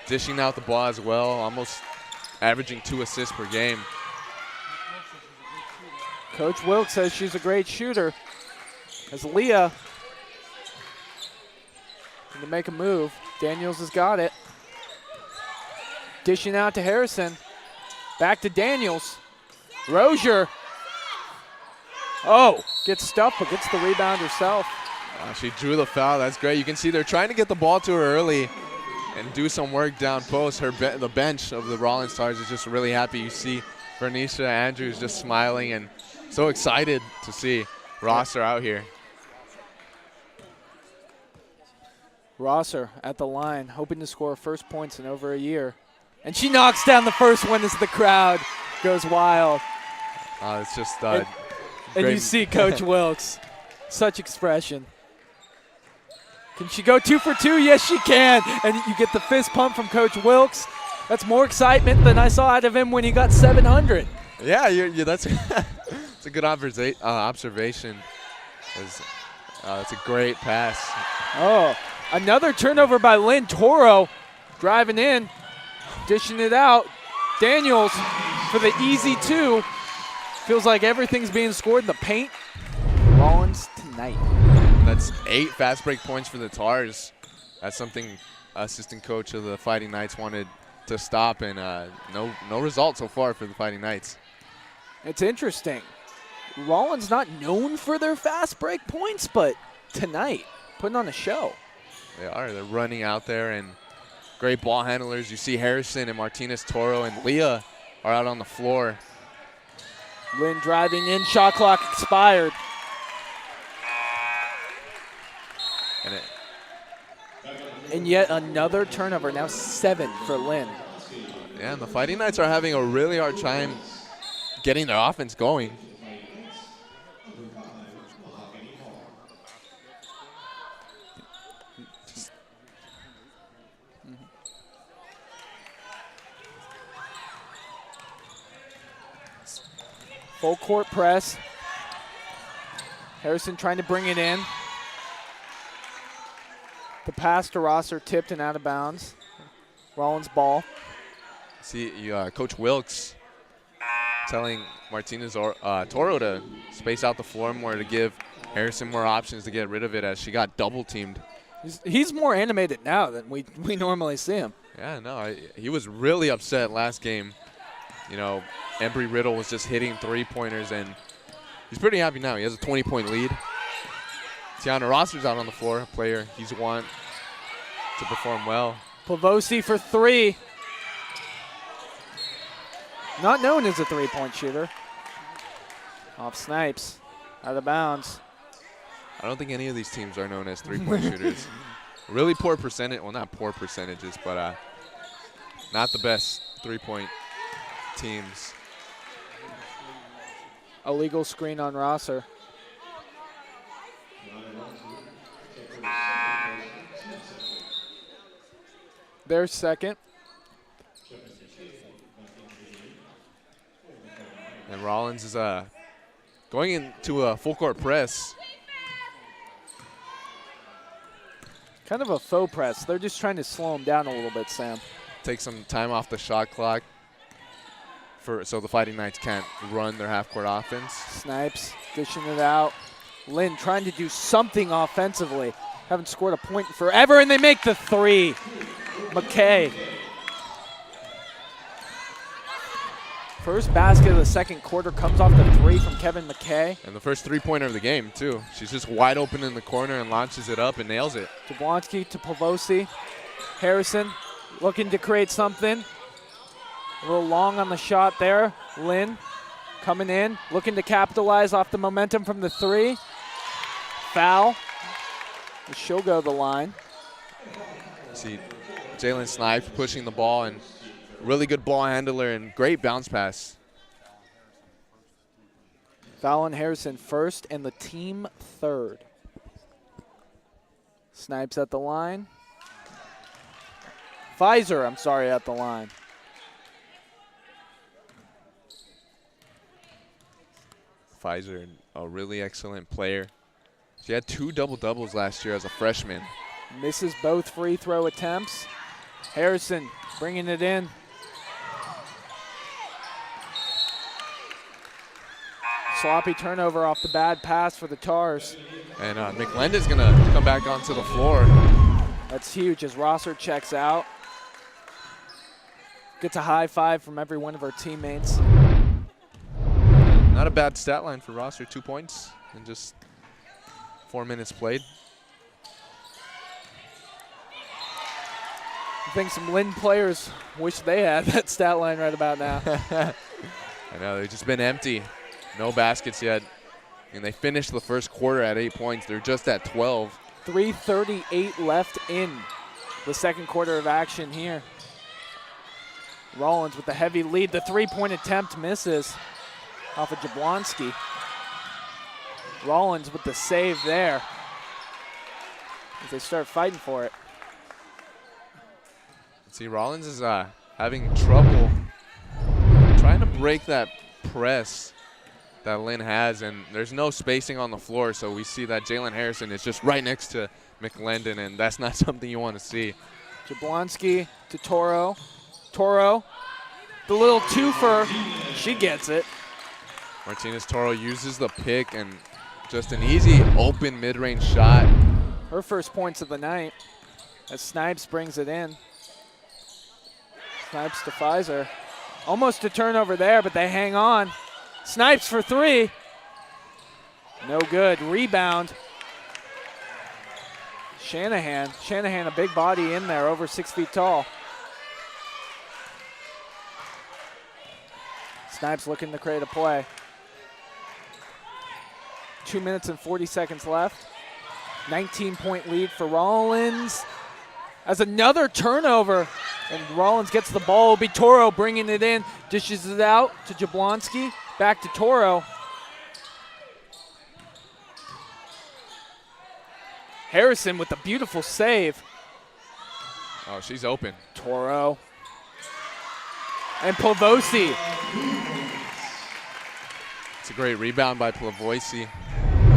dishing out the ball as well, almost averaging 2 assists per game. Coach Wilkes says she's a great shooter. As Leah going to make a move. Daniels has got it. Dishing out to Harrison. Back to Daniels. Rozier. Oh, gets stuffed, but gets the rebound herself. She drew the foul. That's great. You can see they're trying to get the ball to her early and do some work down post. The bench of the Rollins Stars is just really happy. You see Bernicia Andrews just smiling and so excited to see Rosser out here. Rosser at the line, hoping to score first points in over a year. And she knocks down the first one as the crowd goes wild. It's just and you see Coach Wilkes, such expression. Can she go 2 for 2? Yes, she can. And you get the fist pump from Coach Wilkes. That's more excitement than I saw out of him when he got 700. Yeah, that's it's a good observation. It's a great pass. Oh, another turnover by Lynn. Toro driving in, dishing it out. Daniels for the easy 2. Feels like everything's being scored in the paint. Rollins tonight. That's 8 fast break points for the Tars. That's something assistant coach of the Fighting Knights wanted to stop, and no result so far for the Fighting Knights. It's interesting. Rollins not known for their fast break points, but tonight putting on a show. They are. They're running out there, and great ball handlers. You see Harrison and Martinez Toro and Leah are out on the floor. Lynn driving in, shot clock expired. And yet another turnover, now 7 for Lynn. Yeah, and the Fighting Knights are having a really hard time getting their offense going. Full court press. Harrison trying to bring it in. The pass to Rosser tipped and out of bounds. Rollins ball. See, Coach Wilkes telling Martinez Toro to space out the floor more, to give Harrison more options to get rid of it, as she got double teamed. He's more animated now than we normally see him. Yeah, no, he was really upset last game. You know, Embry-Riddle was just hitting three-pointers, and he's pretty happy now. He has a 20-point lead. Tiana Rosser's out on the floor, a player he's want to perform well. Plavosi for three. Not known as a three-point shooter. Off Snipes, out of bounds. I don't think any of these teams are known as three-point shooters. Really poor percentage. Well, not poor percentages, but not the best three-point teams. Illegal screen on Rosser. There's second. And Rollins is going into a full-court press. Kind of a faux press. They're just trying to slow him down a little bit, Sam. Take some time off the shot clock so the Fighting Knights can't run their half-court offense. Snipes dishing it out. Lynn trying to do something offensively. Haven't scored a point in forever, and they make the three. McKay. First basket of the second quarter comes off the three from Kevin McKay. And the first three-pointer of the game, too. She's just wide open in the corner and launches it up and nails it. Jablonski to Plavosi. Harrison looking to create something. A little long on the shot there. Lynn coming in, looking to capitalize off the momentum from the three. Foul. She'll go the line. See Jalen Snipes pushing the ball, and really good ball handler and great bounce pass. Foul on Harrison first and the team third. Snipes at the line. Pfizer, I'm sorry, at the line. Pfizer, a really excellent player. She had 2 double-doubles last year as a freshman. Misses both free throw attempts. Harrison bringing it in. Sloppy turnover off the bad pass for the Tars. And McLendon's going to come back onto the floor. That's huge as Rosser checks out. Gets a high five from every one of our teammates. Not a bad stat line for Rosser, 2 points in just 4 minutes played. I think some Lynn players wish they had that stat line right about now. I know, they've just been empty. No baskets yet. And they finished the first quarter at 8 points. They're just at 12. 3:38 left in the second quarter of action here. Rollins with the heavy lead. The three-point attempt misses off of Jablonski. Rollins with the save there as they start fighting for it. See, Rollins is having trouble trying to break that press that Lynn has, and there's no spacing on the floor, so we see that Jalen Harrison is just right next to McLendon, and that's not something you want to see. Jablonski to Toro. Toro, the little twofer, she gets it. Martinez Toro uses the pick, and just an easy open mid-range shot. Her first points of the night as Snipes brings it in. Snipes to Pfizer. Almost a turnover there, but they hang on. Snipes for three. No good. Rebound. Shanahan. Shanahan, a big body in there, over 6 feet tall. Snipes looking to create a play. 2 minutes and 40 seconds left. 19-point lead for Rollins. As another turnover, and Rollins gets the ball. It'll be Toro bringing it in, dishes it out to Jablonski. Back to Toro. Harrison with a beautiful save. Oh, she's open. Toro. And Plavosi. It's a great rebound by Plavosi.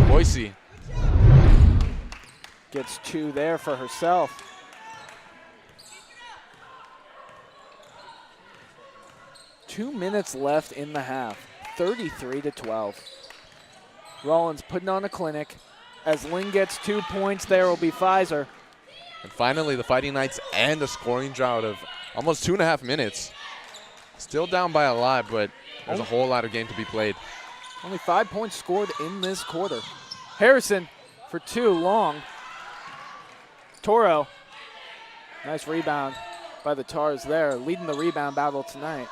Plavosi Gets two there for herself. Two minutes left in the half. 33-12. Rollins putting on a clinic. As Lynn gets 2 points, there will be Pfizer. And finally, the Fighting Knights end a scoring drought of almost 2.5 minutes. Still down by a lot, but there's a whole lot of game to be played. Only 5 points scored in this quarter. Harrison for 2, long. Toro, nice rebound by the Tars there, leading the rebound battle tonight.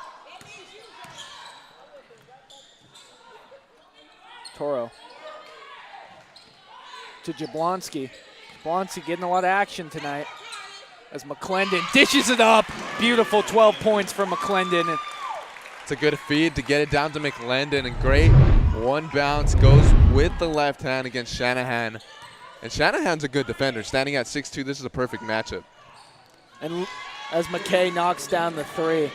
Toro to Jablonski. Jablonski getting a lot of action tonight as McLendon dishes it up. Beautiful 12 points for McLendon. It's a good feed to get it down to McLendon, and great one bounce goes with the left hand against Shanahan. And Shanahan's a good defender, standing at 6'2". This is a perfect matchup. And as McKay knocks down the 3.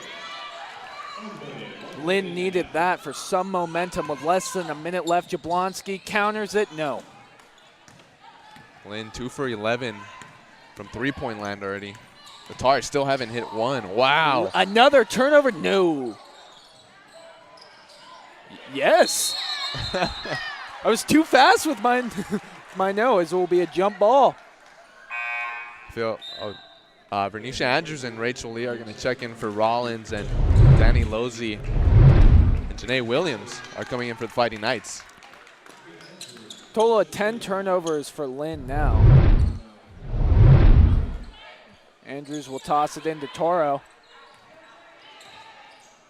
Lynn needed that for some momentum with less than a minute left. Jablonski counters it, no. Lynn 2 for 11 from three-point land already. The Tars still haven't hit one. Wow. Another turnover, no. Yes. I was too fast with my my no, as it will be a jump ball. Bernicia Andrews and Rachel Lee are going to check in for Rollins, and Danny Losey and Janae Williams are coming in for the Fighting Knights. Total of 10 turnovers for Lynn now. Andrews will toss it into Toro.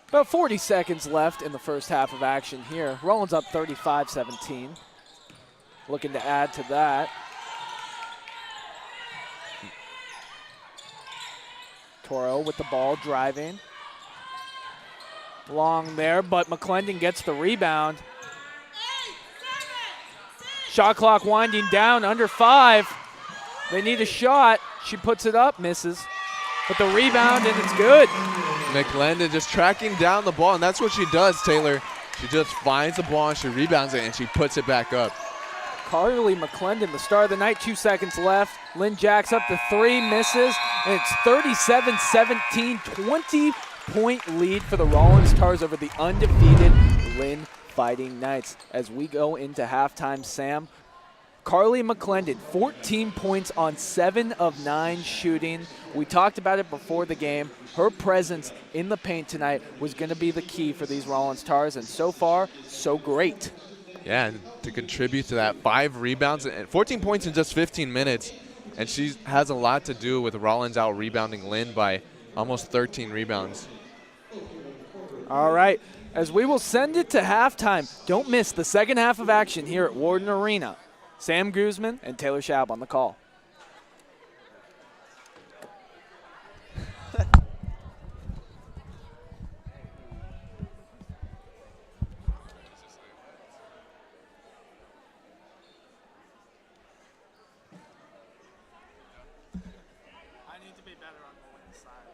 About 40 seconds left in the first half of action here. Rollins up 35-17. Looking to add to that. Toro with the ball driving. Long there, but McLendon gets the rebound. Shot clock winding down, under 5. They need a shot. She puts it up, misses. But the rebound, and it's good. McLendon just tracking down the ball, and that's what she does, Taylor. She just finds the ball, and she rebounds it, and she puts it back up. Carly McLendon, the star of the night, 2 seconds left. Lynn jacks up the 3, misses, and it's 37-17, 20-point lead for the Rollins Tars over the undefeated Lynn Fighting Knights. As we go into halftime, Sam, Carly McLendon, 14 points on 7 of 9 shooting. We talked about it before the game. Her presence in the paint tonight was going to be the key for these Rollins Tars, and so far, so great. Yeah, and to contribute to that, 5 rebounds and 14 points in just 15 minutes. And she has a lot to do with Rollins out-rebounding Lynn by almost 13 rebounds. All right, as we will send it to halftime, don't miss the second half of action here at Warden Arena. Sam Guzman and Taylor Schaub on the call. I need to be better on the Lynn side.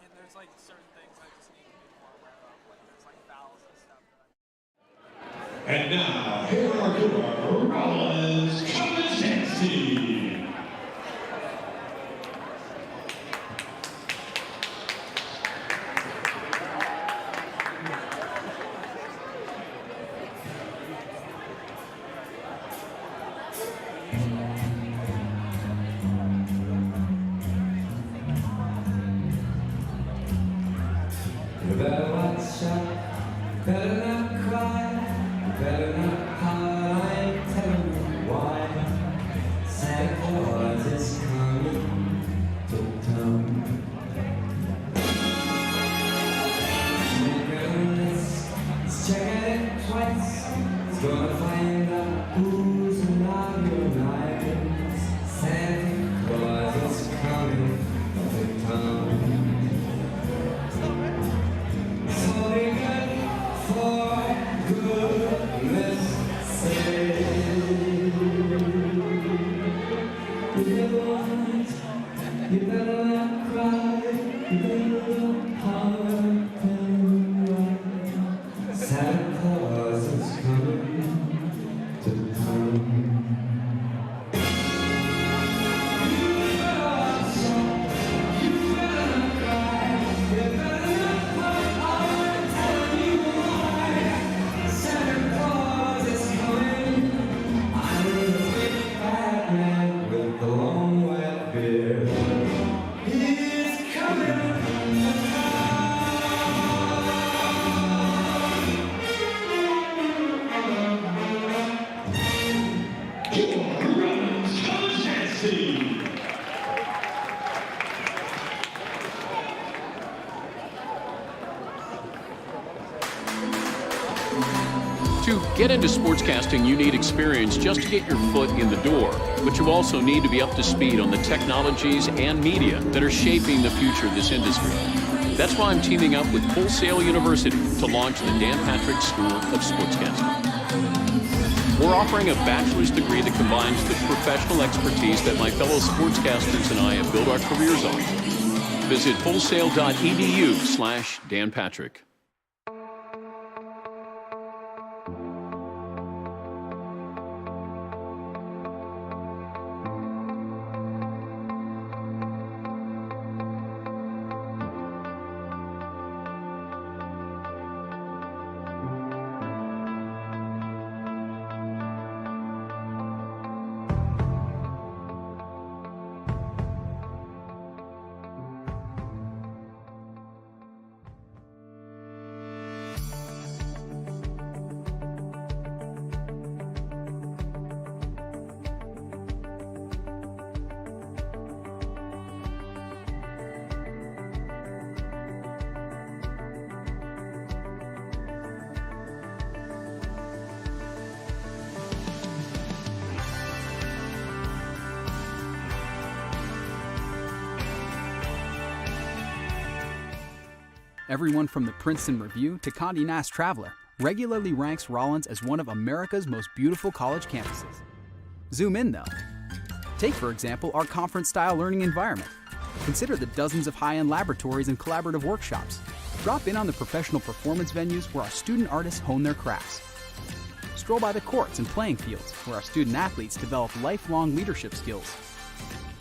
And there's like certain things I just need to be more aware of. Like there's like fouls and stuff. And now, here are your Rollins College team. You better watch out, better not cry, better not holler, I'm telling you. Nancy. To get into sportscasting, you need experience just to get your foot in the door, but you also need to be up to speed on the technologies and media that are shaping the future of this industry. That's why I'm teaming up with Full Sail University to launch the Dan Patrick School of Sportscasting. We're offering a bachelor's degree that combines the professional expertise that my fellow sportscasters and I have built our careers on. Visit fullsail.edu/Dan Patrick. Everyone from the Princeton Review to Condé Nast Traveler regularly ranks Rollins as one of America's most beautiful college campuses. Zoom in though. Take, for example, our conference-style learning environment. Consider the dozens of high-end laboratories and collaborative workshops. Drop in on the professional performance venues where our student artists hone their crafts. Stroll by the courts and playing fields where our student athletes develop lifelong leadership skills.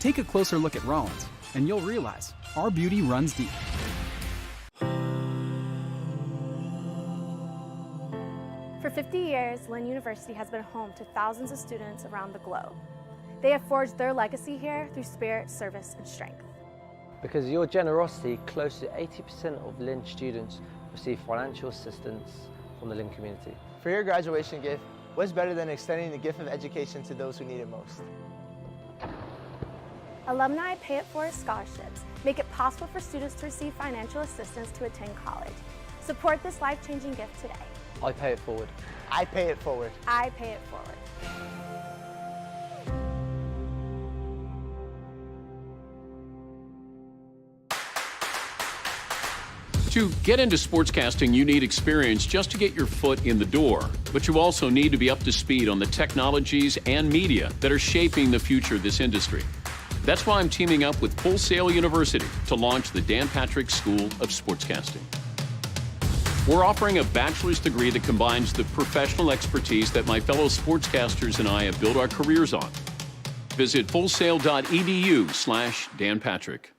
Take a closer look at Rollins, and you'll realize our beauty runs deep. For 50 years, Lynn University has been home to thousands of students around the globe. They have forged their legacy here through spirit, service, and strength. Because of your generosity, close to 80% of Lynn students receive financial assistance from the Lynn community. For your graduation gift, what's better than extending the gift of education to those who need it most? Alumni Pay It Forward scholarships make it possible for students to receive financial assistance to attend college. Support this life-changing gift today. I pay it forward. I pay it forward. I pay it forward. To get into sportscasting, you need experience just to get your foot in the door, but you also need to be up to speed on the technologies and media that are shaping the future of this industry. That's why I'm teaming up with Full Sail University to launch the Dan Patrick School of Sportscasting. We're offering a bachelor's degree that combines the professional expertise that my fellow sportscasters and I have built our careers on. Visit fullsail.edu/Dan Patrick.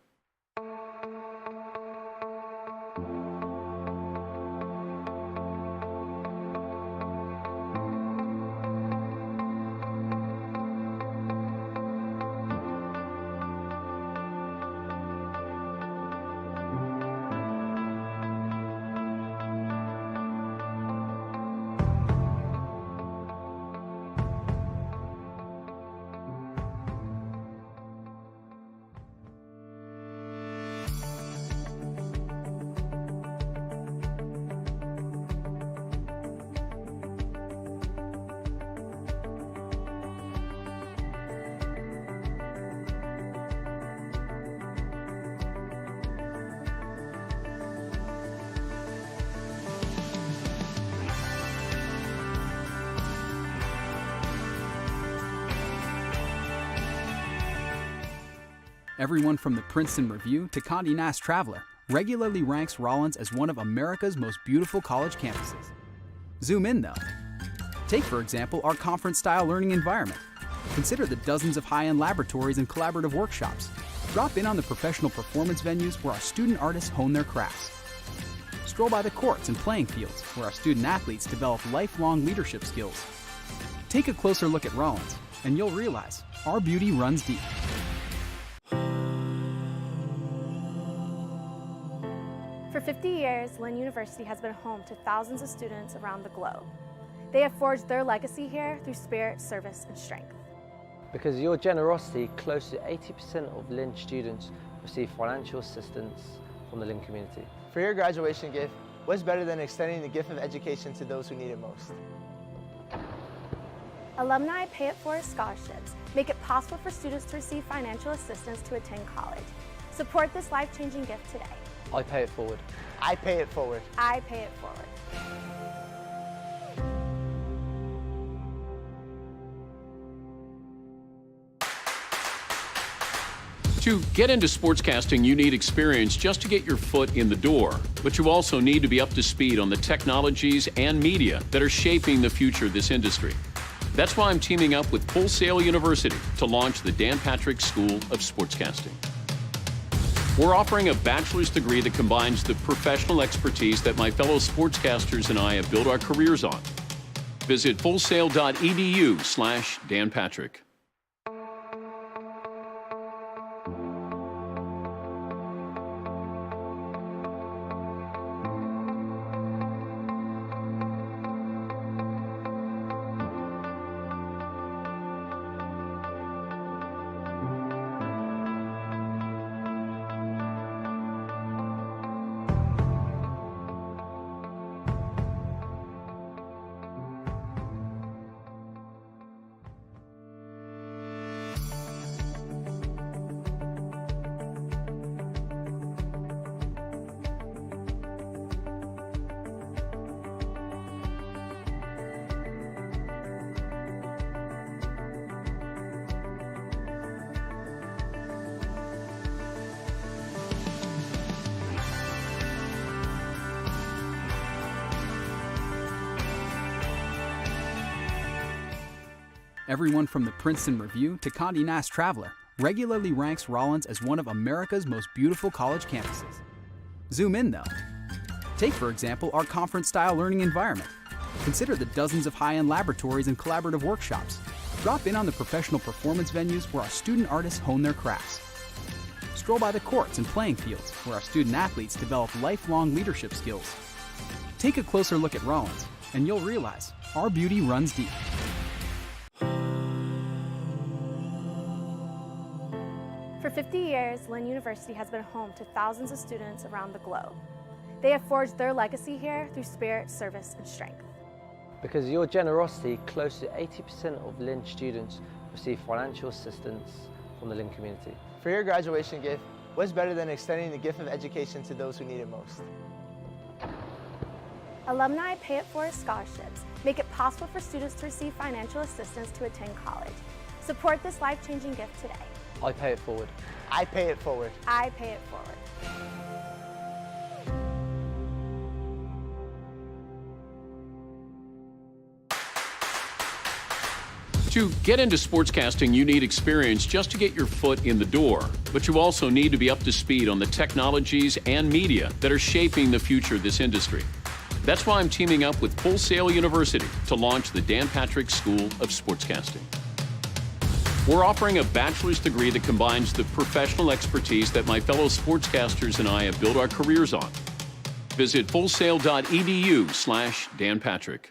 Everyone from the Princeton Review to Condé Nast Traveler regularly ranks Rollins as one of America's most beautiful college campuses. Zoom in though. Take, for example, our conference-style learning environment. Consider the dozens of high-end laboratories and collaborative workshops. Drop in on the professional performance venues where our student artists hone their crafts. Stroll by the courts and playing fields where our student athletes develop lifelong leadership skills. Take a closer look at Rollins, and you'll realize our beauty runs deep. For 50 years, Lynn University has been home to thousands of students around the globe. They have forged their legacy here through spirit, service, and strength. Because of your generosity, close to 80% of Lynn students receive financial assistance from the Lynn community. For your graduation gift, what's better than extending the gift of education to those who need it most? Alumni Pay It Forward scholarships make it possible for students to receive financial assistance to attend college. Support this life-changing gift today. I pay it forward. I pay it forward. I pay it forward. To get into sportscasting, you need experience just to get your foot in the door. But you also need to be up to speed on the technologies and media that are shaping the future of this industry. That's why I'm teaming up with Full Sail University to launch the Dan Patrick School of Sportscasting. We're offering a bachelor's degree that combines the professional expertise that my fellow sportscasters and I have built our careers on. Visit fullsail.edu/danpatrick. Everyone from the Princeton Review to Condé Nast Traveler regularly ranks Rollins as one of America's most beautiful college campuses. Zoom in though. Take for example our conference-style learning environment. Consider the dozens of high-end laboratories and collaborative workshops. Drop in on the professional performance venues where our student artists hone their crafts. Stroll by the courts and playing fields where our student athletes develop lifelong leadership skills. Take a closer look at Rollins and you'll realize our beauty runs deep. For 50 years, Lynn University has been home to thousands of students around the globe. They have forged their legacy here through spirit, service, and strength. Because of your generosity, close to 80% of Lynn students receive financial assistance from the Lynn community. For your graduation gift, what's better than extending the gift of education to those who need it most? Alumni Pay It Forward scholarships make it possible for students to receive financial assistance to attend college. Support this life-changing gift today. I pay it forward. I pay it forward. I pay it forward. To get into sportscasting, you need experience just to get your foot in the door. But you also need to be up to speed on the technologies and media that are shaping the future of this industry. That's why I'm teaming up with Full Sail University to launch the Dan Patrick School of Sportscasting. We're offering a bachelor's degree that combines the professional expertise that my fellow sportscasters and I have built our careers on. Visit fullsail.edu/danpatrick.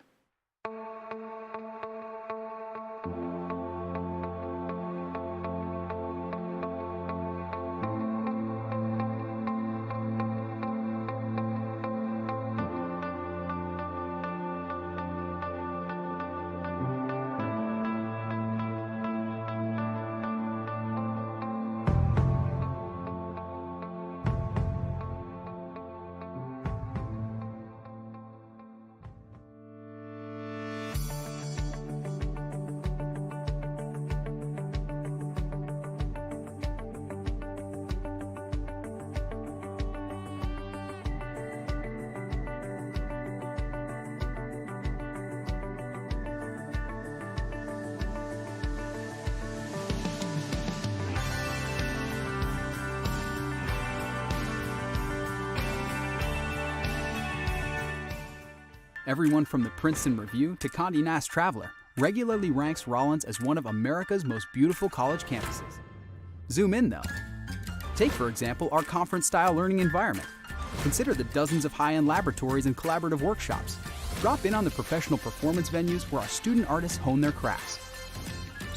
Everyone from the Princeton Review to Condé Nast Traveler regularly ranks Rollins as one of America's most beautiful college campuses. Zoom in though. Take for example our conference-style learning environment. Consider the dozens of high-end laboratories and collaborative workshops. Drop in on the professional performance venues where our student artists hone their crafts.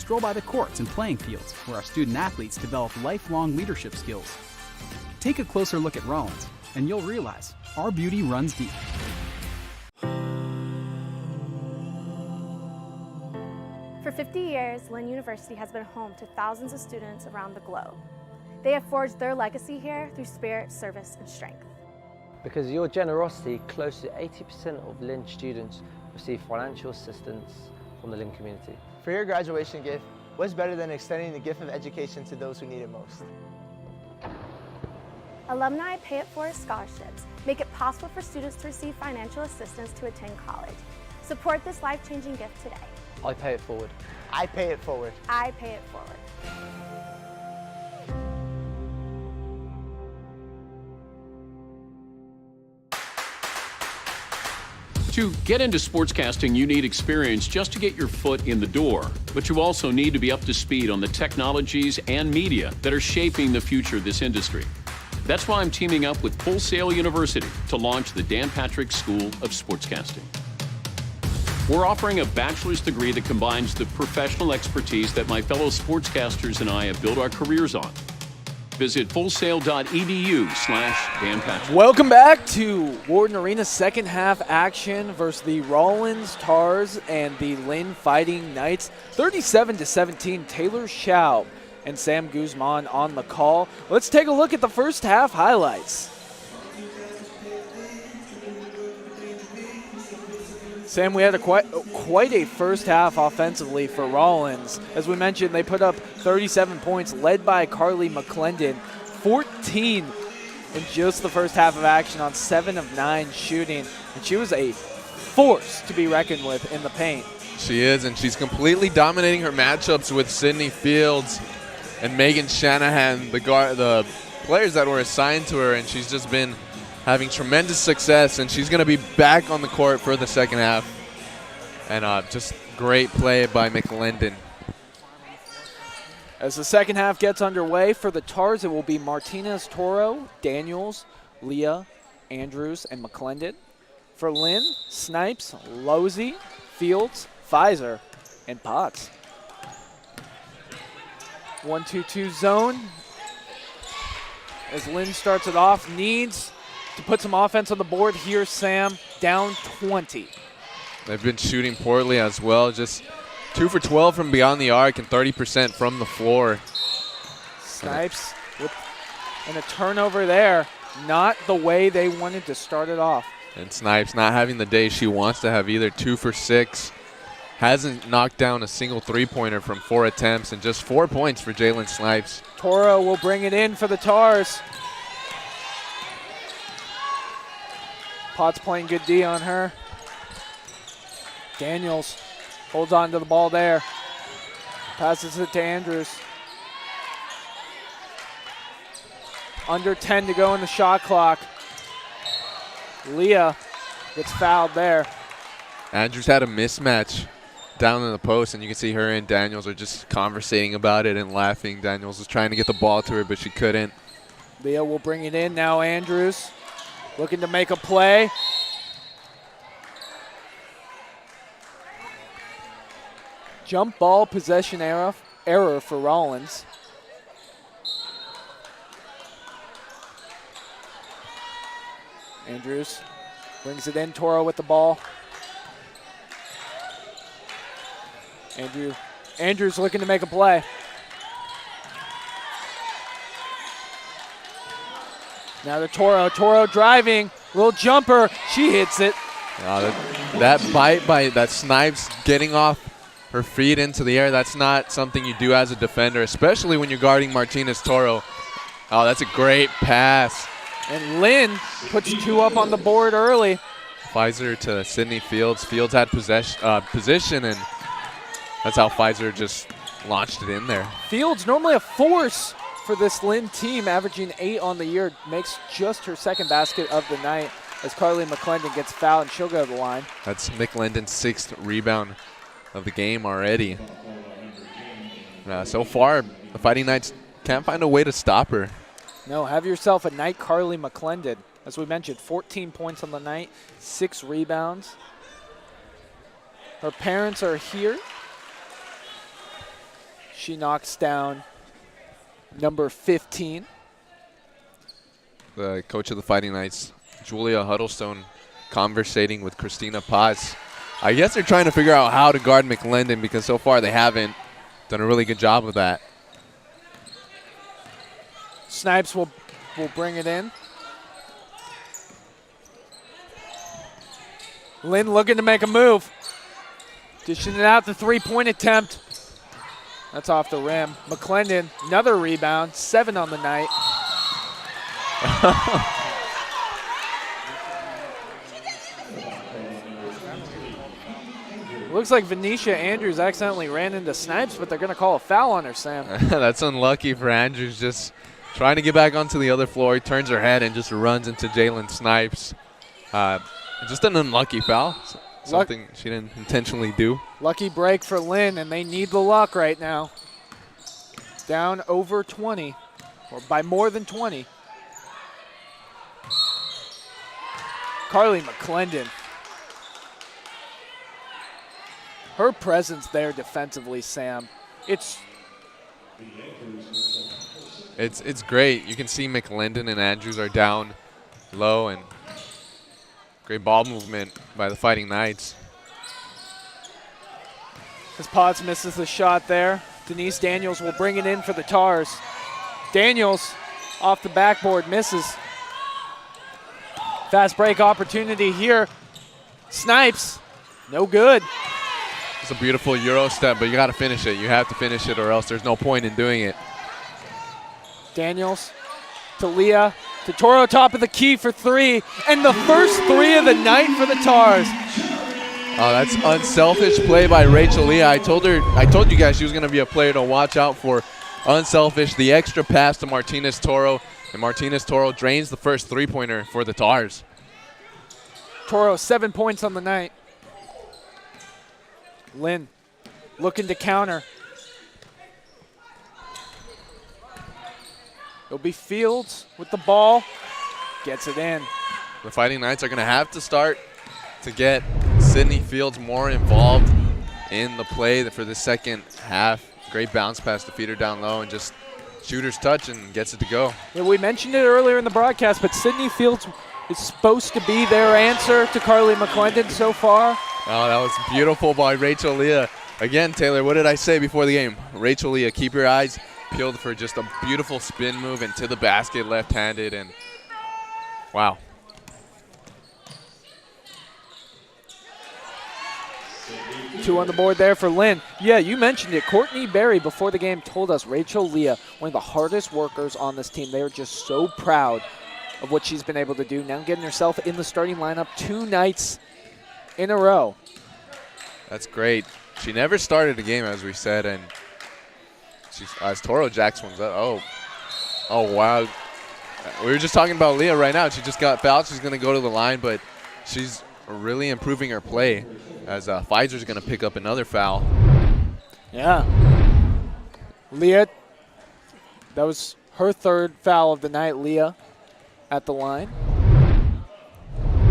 stroll by the courts and playing fields where our student athletes develop lifelong leadership skills. Take a closer look at Rollins, and you'll realize our beauty runs deep. For 50 years, Lynn University has been home to thousands of students around the globe. They have forged their legacy here through spirit, service, and strength. Because of your generosity, close to 80% of Lynn students receive financial assistance from the Lynn community. For your graduation gift, what's better than extending the gift of education to those who need it most? Alumni Pay It Forward scholarships make it possible for students to receive financial assistance to attend college. Support this life-changing gift today. I pay it forward. I pay it forward. I pay it forward. To get into sportscasting, you need experience just to get your foot in the door. But you also need to be up to speed on the technologies and media that are shaping the future of this industry. That's why I'm teaming up with Full Sail University to launch the Dan Patrick School of Sportscasting. We're offering a bachelor's degree that combines the professional expertise that my fellow sportscasters and I have built our careers on. Visit fullsail.edu/Dan Patrick. Welcome back to Warden Arena's second half action versus the Rollins Tars and the Lynn Fighting Knights. 37-17, Taylor Schaub and Sam Guzman on the call. Let's take a look at the first half highlights. Sam, we had quite a first half offensively for Rollins. As we mentioned, they put up 37 points, led by Carly McLendon. 14 in just the first half of action on 7 of 9 shooting. And she was a force to be reckoned with in the paint. She is, and she's completely dominating her matchups with Sydney Fields and Megan Shanahan, the players that were assigned to her, and she's just been having tremendous success, and she's going to be back on the court for the second half. And just great play by McLendon. As the second half gets underway, for the Tars, it will be Martinez, Toro, Daniels, Leah, Andrews, and McLendon. For Lynn, Snipes, Losey, Fields, Pfizer, and Potts. 1-2-2 zone. As Lynn starts it off, needs to put some offense on the board here, Sam, down 20. They've been shooting poorly as well, just 2 for 12 from beyond the arc and 30% from the floor. Snipes and a turnover there. Not the way they wanted to start it off. And Snipes not having the day she wants to have either. 2 for 6. Hasn't knocked down a single three-pointer from 4 attempts, and just 4 points for Jalen Snipes. Toro will bring it in for the Tars. Potts playing good D on her. Daniels holds on to the ball there. Passes it to Andrews. Under 10 to go in the shot clock. Leah gets fouled there. Andrews had a mismatch down in the post, and you can see her and Daniels are just conversating about it and laughing. Daniels was trying to get the ball to her, but she couldn't. Leah will bring it in now. Andrews looking to make a play. Jump ball possession error for Rollins. Andrews brings it in. Toro with the ball. Andrews looking to make a play. Now to Toro. Toro driving. Little jumper. She hits it. That bite by that Snipes getting off her feet into the air, that's not something you do as a defender, especially when you're guarding Martinez Toro. Oh, that's a great pass. And Lynn puts 2 up on the board early. Pfizer to Sydney Fields. Fields had position, and that's how Pfizer just launched it in there. Fields, normally a force for this Lynn team, averaging 8 on the year, makes just her second basket of the night as Carly McLendon gets fouled, and she'll go to the line. That's McLendon's 6th rebound of the game already. So far, the Fighting Knights can't find a way to stop her. No, have yourself a night, Carly McLendon. As we mentioned, 14 points on the night, 6 rebounds. Her parents are here. She knocks down number 15. The coach of the Fighting Knights, Julia Huddlestone, conversating with Christina Paz. I guess they're trying to figure out how to guard McLendon because so far they haven't done a really good job of that. Snipes will bring it in. Lynn looking to make a move. Dishing it out, the three-point attempt. That's off the rim. McLendon, another rebound, 7 on the night. Looks like Venetia Andrews accidentally ran into Snipes, but they're going to call a foul on her, Sam. That's unlucky for Andrews, just trying to get back onto the other floor. He turns her head and just runs into Jalen Snipes. Just an unlucky foul, something she didn't intentionally do. Lucky break for Lynn, and they need the luck right now. Down over 20, or by more than 20. Carly McLendon. Her presence there defensively, Sam, it's great. You can see McLendon and Andrews are down low, and great ball movement by the Fighting Knights. As Potts misses the shot there, Denise Daniels will bring it in for the Tars. Daniels off the backboard, misses. Fast break opportunity here. Snipes, no good. It's a beautiful Euro step, but you got to finish it. You have to finish it or else there's no point in doing it. Daniels to Leah, to Toro, top of the key for 3, and the first 3 of the night for the Tars. Oh, that's unselfish play by Rachel Leah. I told you guys she was going to be a player to watch out for. Unselfish, the extra pass to Martinez Toro, and Martinez Toro drains the first three-pointer for the Tars. Toro, 7 points on the night. Lynn looking to counter. It'll be Fields with the ball. Gets it in. The Fighting Knights are going to have to start to get Sydney Fields more involved in the play for the second half. Great bounce pass to feed her down low and just shooter's touch and gets it to go. Yeah, we mentioned it earlier in the broadcast, but Sydney Fields is supposed to be their answer to Carly McLendon so far. Oh, that was beautiful by Rachel Leah. Again, Taylor, what did I say before the game? Rachel Leah, keep your eyes peeled for just a beautiful spin move into the basket, left-handed, and wow. Two on the board there for Lynn. Yeah, you mentioned it. Courtney Berry before the game told us Rachel Leah, one of the hardest workers on this team. They are just so proud of what she's been able to do. Now getting herself in the starting lineup 2 nights in a row. That's great. She never started a game, as we said, and she's, as Toro jacks ones up. Oh, wow. We were just talking about Leah right now. She just got fouled. She's going to go to the line, but she's really improving her play as Pfizer's going to pick up another foul. Yeah. Leah, that was her 3rd foul of the night. Leah at the line.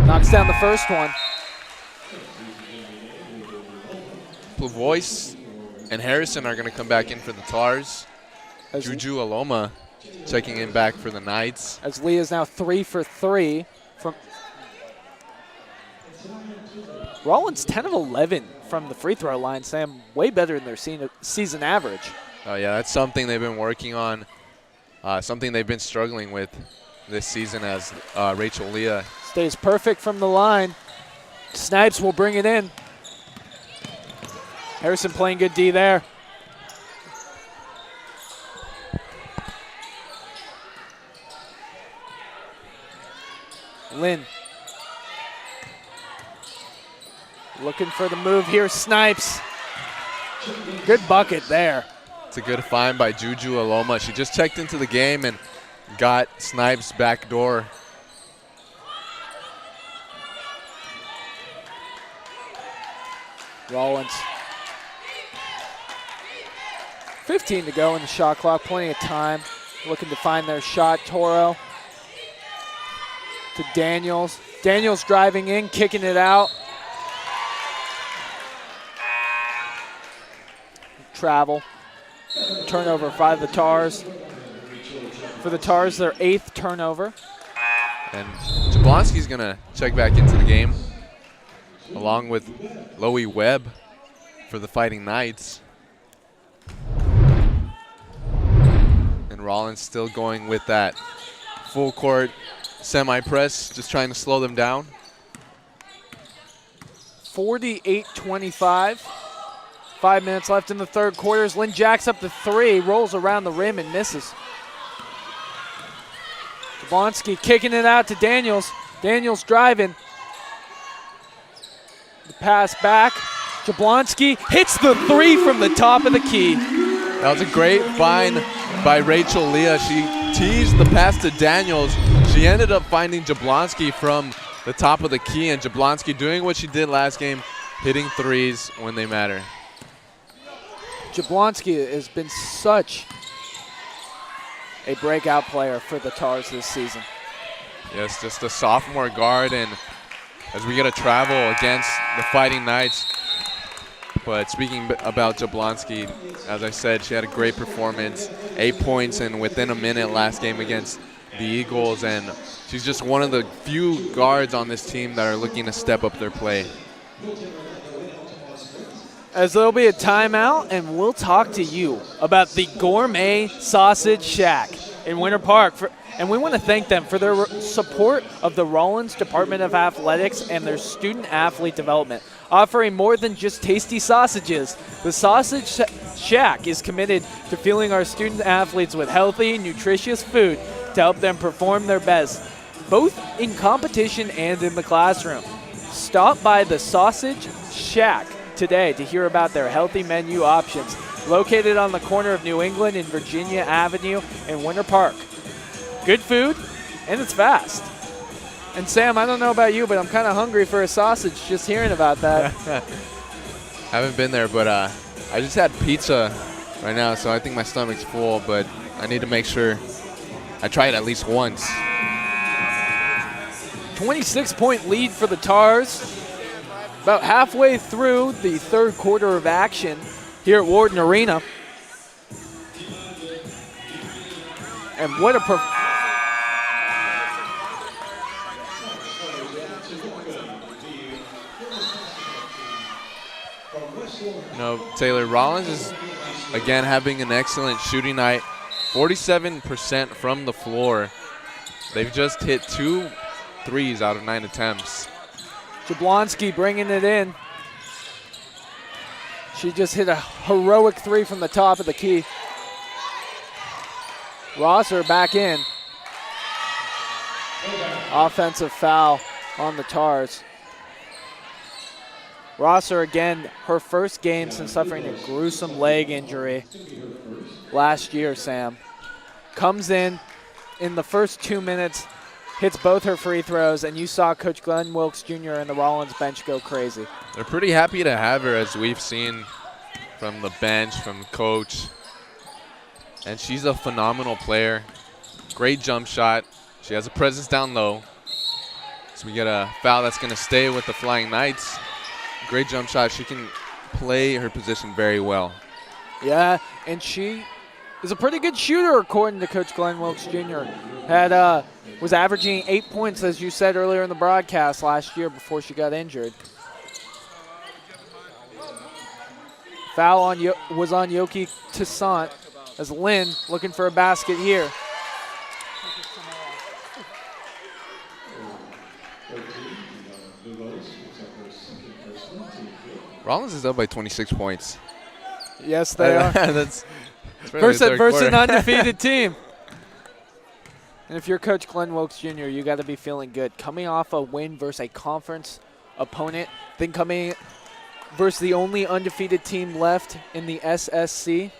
Knocks down the first one. Plavois and Harrison are going to come back in for the Tars. Juju Aloma checking in back for the Knights. As Leah's now 3 for 3 from Rollins, 10 of 11 from the free throw line, Sam, way better than their season average. Oh, yeah, that's something they've been working on, something they've been struggling with this season as Rachel Leah stays perfect from the line. Snipes will bring it in. Harrison playing good D there. Lynn. Looking for the move here, Snipes. Good bucket there. It's a good find by Juju Aloma. She just checked into the game and got Snipes back door. Rollins. 15 to go in the shot clock, plenty of time. Looking to find their shot. Toro to Daniels. Daniels driving in, kicking it out. Travel. Turnover by the Tars. For the Tars, their 8th turnover. And Jablonski's going to check back into the game, along with Loie Webb for the Fighting Knights. And Rollins still going with that full court semi-press, just trying to slow them down. 48-25. 5 minutes left in the third quarter. Lynn jacks up the 3, rolls around the rim and misses. Jablonski kicking it out to Daniels. Daniels driving. The pass back. Jablonski hits the 3 from the top of the key. That was a great find by Rachel Leah. She teased the pass to Daniels. She ended up finding Jablonski from the top of the key, and Jablonski doing what she did last game, hitting 3s when they matter. Jablonski has been such a breakout player for the Tars this season. Yes, just a sophomore guard, and as we get to travel against the Fighting Knights. But speaking about Jablonski, as I said, she had a great performance, 8 points and within a minute last game against the Eagles, and she's just one of the few guards on this team that are looking to step up their play. As there'll be a timeout, and we'll talk to you about the Gourmet Sausage Shack in Winter Park. And we want to thank them for their support of the Rollins Department of Athletics and their student athlete development. Offering more than just tasty sausages, the Sausage Shack is committed to fueling our student athletes with healthy, nutritious food to help them perform their best, both in competition and in the classroom. Stop by the Sausage Shack today to hear about their healthy menu options, located on the corner of New England and Virginia Avenue in Winter Park. Good food, and it's fast. And Sam, I don't know about you, but I'm kind of hungry for a sausage just hearing about that. Haven't been there, but I just had pizza right now, so I think my stomach's full, but I need to make sure I try it at least once. 26-point lead for the Tars. About halfway through the third quarter of action here at Warden Arena. And what a Taylor, Rollins is again having an excellent shooting night. 47% from the floor. They've just hit 2 threes out of 9 attempts. Jablonski bringing it in. She just hit a heroic 3 from the top of the key. Rosser back in. Offensive foul on the Tars. Rosser again, her first game since suffering a gruesome leg injury last year, Sam. Comes in the first 2 minutes, hits both her free throws, and you saw Coach Glenn Wilkes Jr. and the Rollins bench go crazy. They're pretty happy to have her, as we've seen from the bench, from the coach. And she's a phenomenal player. Great jump shot. She has a presence down low. So we get a foul that's going to stay with the Flying Knights. Great jump shot. She can play her position very well. Yeah, and she is a pretty good shooter, according to Coach Glenn Wilkes Jr. Was averaging 8 points, as you said earlier in the broadcast, last year before she got injured. Foul was on Yoki Toussaint, as Lynn looking for a basket here. Rollins is up by 26 points. Yes, they are. That's versus an undefeated team. And if you're Coach Glenn Wilkes Jr., you got to be feeling good. Coming off a win versus a conference opponent, then coming versus the only undefeated team left in the SSC.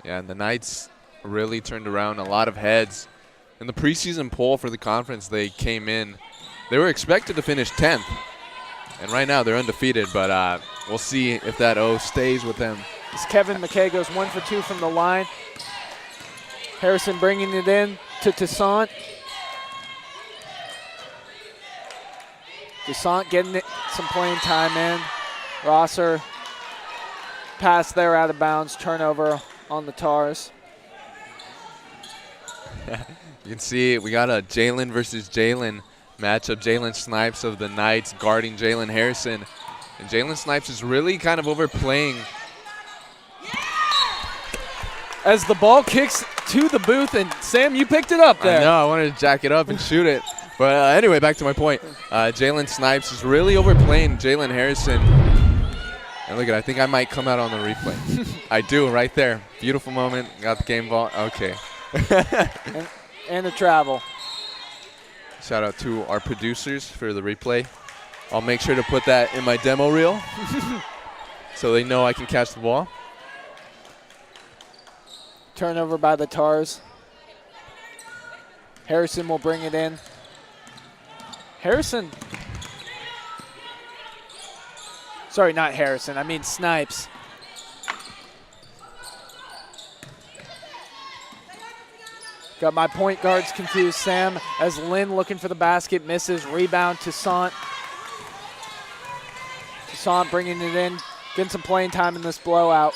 Yeah, and the Knights really turned around a lot of heads. In the preseason poll for the conference, they came in. They were expected to finish 10th. And right now they're undefeated, but we'll see if that O stays with them. As Kevin McKay goes 1 for 2 from the line. Harrison bringing it in to Toussaint. Toussaint getting some playing time in. Rosser pass there out of bounds, turnover on the Tars. You can see we got a Jalen versus Jalen matchup. Jalen Snipes of the Knights guarding Jalen Harrison. And Jalen Snipes is really kind of overplaying. As the ball kicks to the booth, and Sam, you picked it up there. I know, I wanted to jack it up and shoot it. But anyway, back to my point. Jalen Snipes is really overplaying Jalen Harrison. And look at, I think I might come out on the replay. I do, right there. Beautiful moment. Got the game ball. Okay. and a travel. Shout out to our producers for the replay. I'll make sure to put that in my demo reel so they know I can catch the ball. Turnover by the Tars. Harrison will bring it in. Harrison. Sorry, not Harrison. I mean Snipes. Got my point guards confused, Sam, as Lynn looking for the basket, misses. Rebound to Toussaint. Toussaint bringing it in, getting some playing time in this blowout.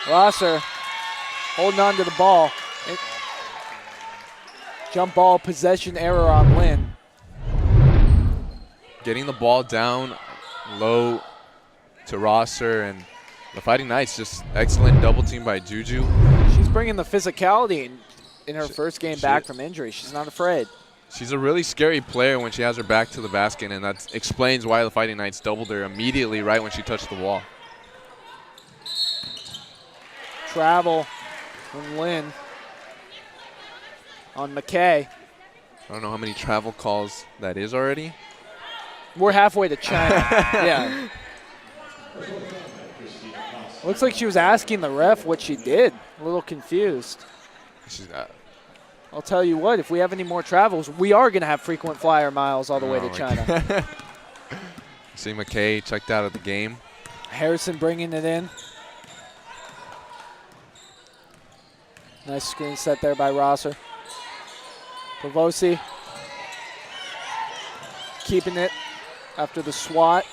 Rosser holding on to the ball. Jump ball, possession error on Lynn. Getting the ball down low to Rosser, and the Fighting Knights, just excellent double team by Juju. She's bringing the physicality in her first game back from injury. She's not afraid. She's a really scary player when she has her back to the basket, and that explains why the Fighting Knights doubled her immediately right when she touched the wall. Travel from Lynn on McKay. I don't know how many travel calls that is already. We're halfway to China. Yeah. Looks like she was asking the ref what she did. A little confused. She's not. I'll tell you what, if we have any more travels, we are going to have frequent flyer miles all the way to China. See McKay checked out of the game. Harrison bringing it in. Nice screen set there by Rosser. Pavosi keeping it after the swat.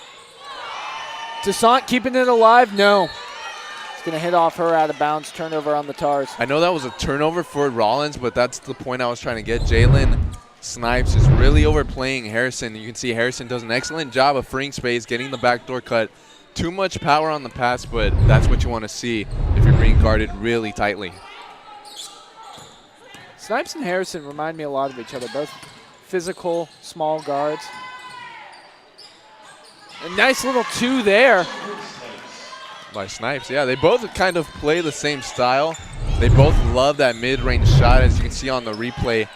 Toussaint keeping it alive? No. It's going to hit off her out of bounds. Turnover on the Tars. I know that was a turnover for Rollins, but that's the point I was trying to get. Jalen Snipes is really overplaying Harrison. You can see Harrison does an excellent job of freeing space, getting the backdoor cut. Too much power on the pass, but that's what you want to see if you're being guarded really tightly. Snipes and Harrison remind me a lot of each other. Both physical, small guards. A nice little two there. By Snipes, yeah. They both kind of play the same style. They both love that mid-range shot, as you can see on the replay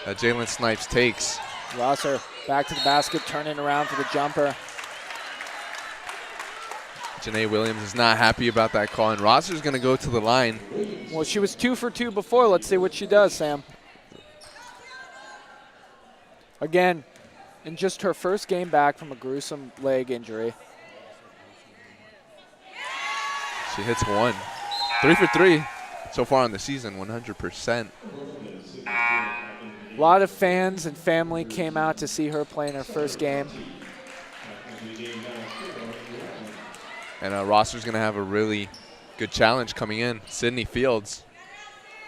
that Jalen Snipes takes. Rosser back to the basket, turning around for the jumper. Janae Williams is not happy about that call, and Rosser's going to go to the line. Well, she was 2 for 2 before. Let's see what she does, Sam. Again, in just her first game back from a gruesome leg injury. She hits one. 3 for 3 so far on the season, 100%. A lot of fans and family came out to see her play in her first game. And Rosser's going to have a really good challenge coming in. Sydney Fields,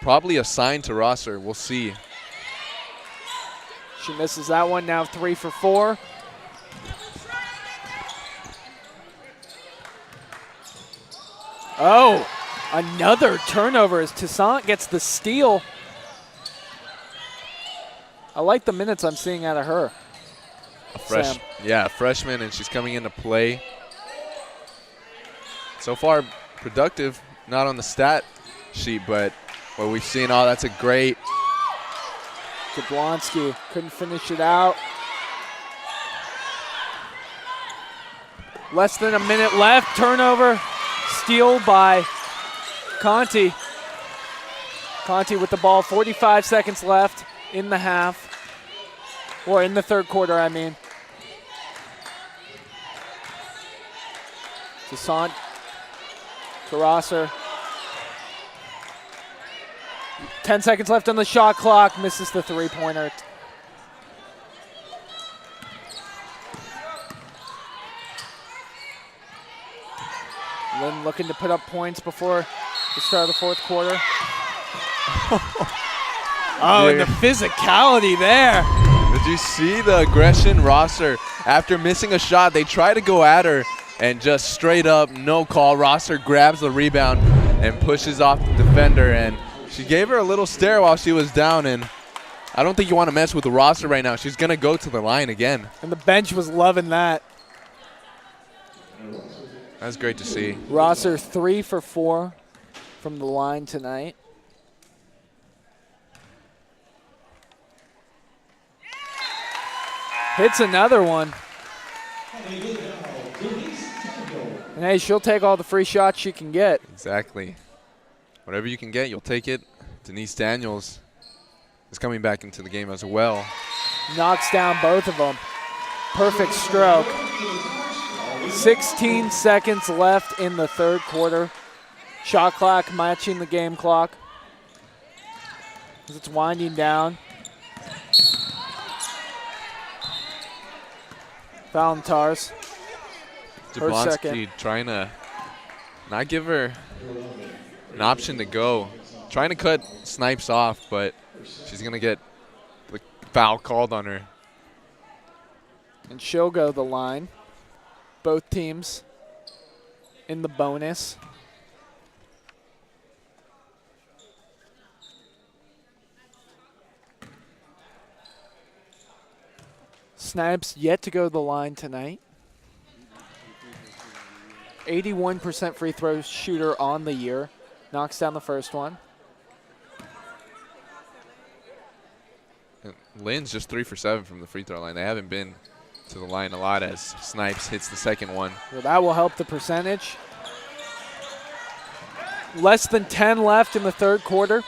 probably assigned to Rosser. We'll see. She misses that one, now 3 for 4. Oh, another turnover as Toussaint gets the steal. I like the minutes I'm seeing out of her. A freshman, and she's coming into play. So far, productive, not on the stat sheet, but what we've seen, that's a great. Jablonski couldn't finish it out. Less than a minute left, turnover. Steal by Conti. Conti with the ball, 45 seconds left in the half. Or in the third quarter, I mean. Toussaint to Rosser. 10 seconds left on the shot clock. Misses the three-pointer. Lynn looking to put up points before the start of the fourth quarter. Oh, and the physicality there. Did you see the aggression? Rosser, after missing a shot, they try to go at her and just straight up, no call. Rosser grabs the rebound and pushes off the defender, and she gave her a little stare while she was down, and I don't think you want to mess with the Rosser right now. She's going to go to the line again. And the bench was loving that. That's great to see. Rosser 3 for 4 from the line tonight. Hits another one. And hey, she'll take all the free shots she can get. Exactly. Whatever you can get, you'll take it. Denise Daniels is coming back into the game as well. Knocks down both of them. Perfect stroke. 16 seconds left in the third quarter. Shot clock matching the game clock as it's winding down. Valentars. Jablonski trying to not give her an option to go. Trying to cut Snipes off, but she's going to get the foul called on her. And she'll go the line. Both teams in the bonus. Snipes yet to go to the line tonight. 81% free throw shooter on the year. Knocks down the first one. And Lynn's just 3 for 7 from the free throw line. They haven't been to the line a lot as Snipes hits the second one. Well, that will help the percentage. Less than 10 left in the third quarter.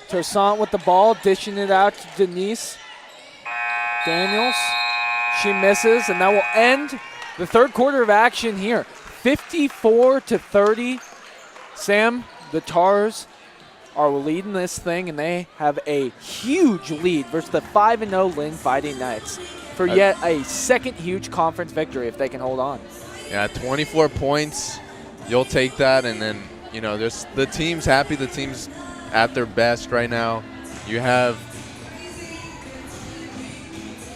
Toussaint with the ball, dishing it out to Denise Daniels. She misses, and that will end the third quarter of action here. 54-30. Sam, the Tars are leading this thing, and they have a huge lead versus the 5-0 Lynn Fighting Knights for yet a second huge conference victory if they can hold on. Yeah, 24 points. You'll take that, and then, you know, the team's happy. The team's at their best right now. You have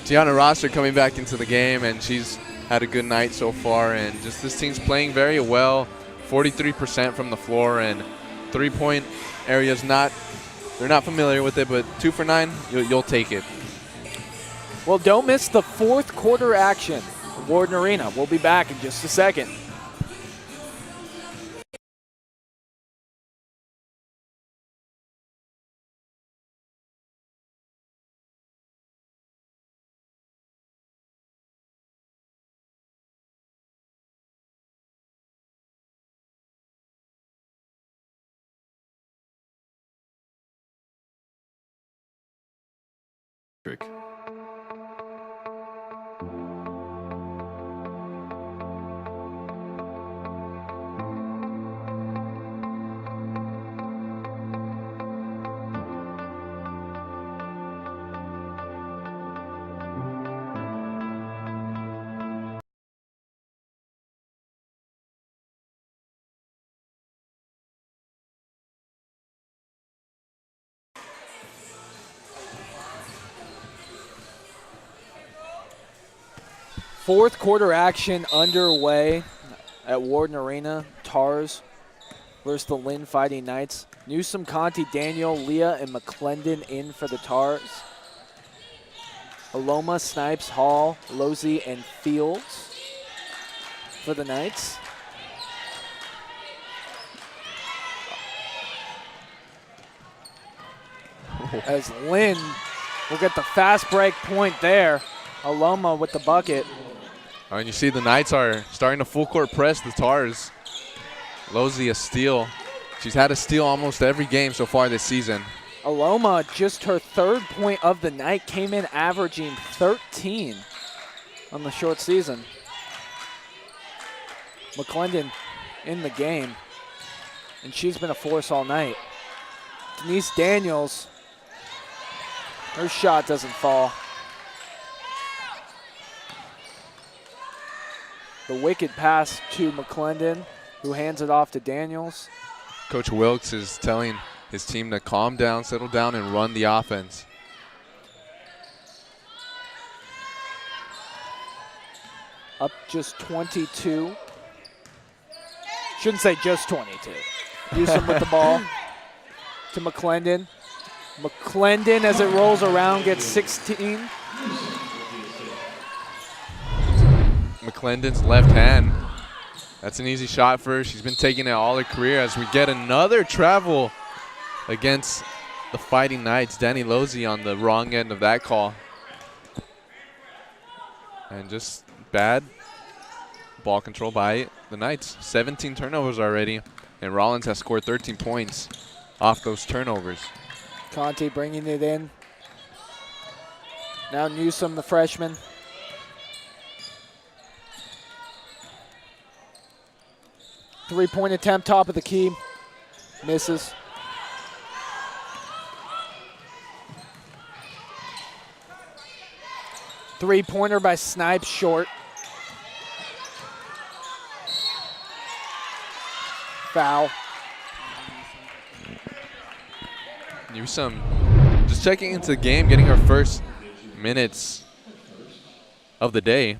Tiana Rosser coming back into the game, and she's had a good night so far, and just this team's playing very well. 43% from the floor, and three-point area's they're not familiar with it, but 2 for 9, you'll take it. Well, don't miss the fourth quarter action of Warden Arena. We'll be back in just a second. Fourth quarter action underway at Warden Arena. Tars versus the Lynn Fighting Knights. Newsom, Conti, Daniel, Leah, and McLendon in for the Tars. Aloma, Snipes, Hall, Losey, and Fields for the Knights. As Lynn will get the fast break point there. Aloma with the bucket. Oh, and you see the Knights are starting to full court press the Tars. Losey a steal. She's had a steal almost every game so far this season. Aloma, just her third point of the night, came in averaging 13 on the short season. McLendon in the game, and she's been a force all night. Denise Daniels, her shot doesn't fall. The wicked pass to McLendon, who hands it off to Daniels. Coach Wilkes is telling his team to calm down, settle down, and run the offense. Up just 22. Shouldn't say just 22. Newsom with the ball to McLendon. McLendon, as it rolls around, gets 16. McLendon's left hand. That's an easy shot for her. She's been taking it all her career as we get another travel against the Fighting Knights. Danny Lozzi on the wrong end of that call. And just bad ball control by the Knights. 17 turnovers already, and Rollins has scored 13 points off those turnovers. Conti bringing it in. Now Newsom, the freshman. Three-point attempt, top of the key. Misses. Three-pointer by Snipes, short. Foul. Newsom just checking into the game, getting her first minutes of the day.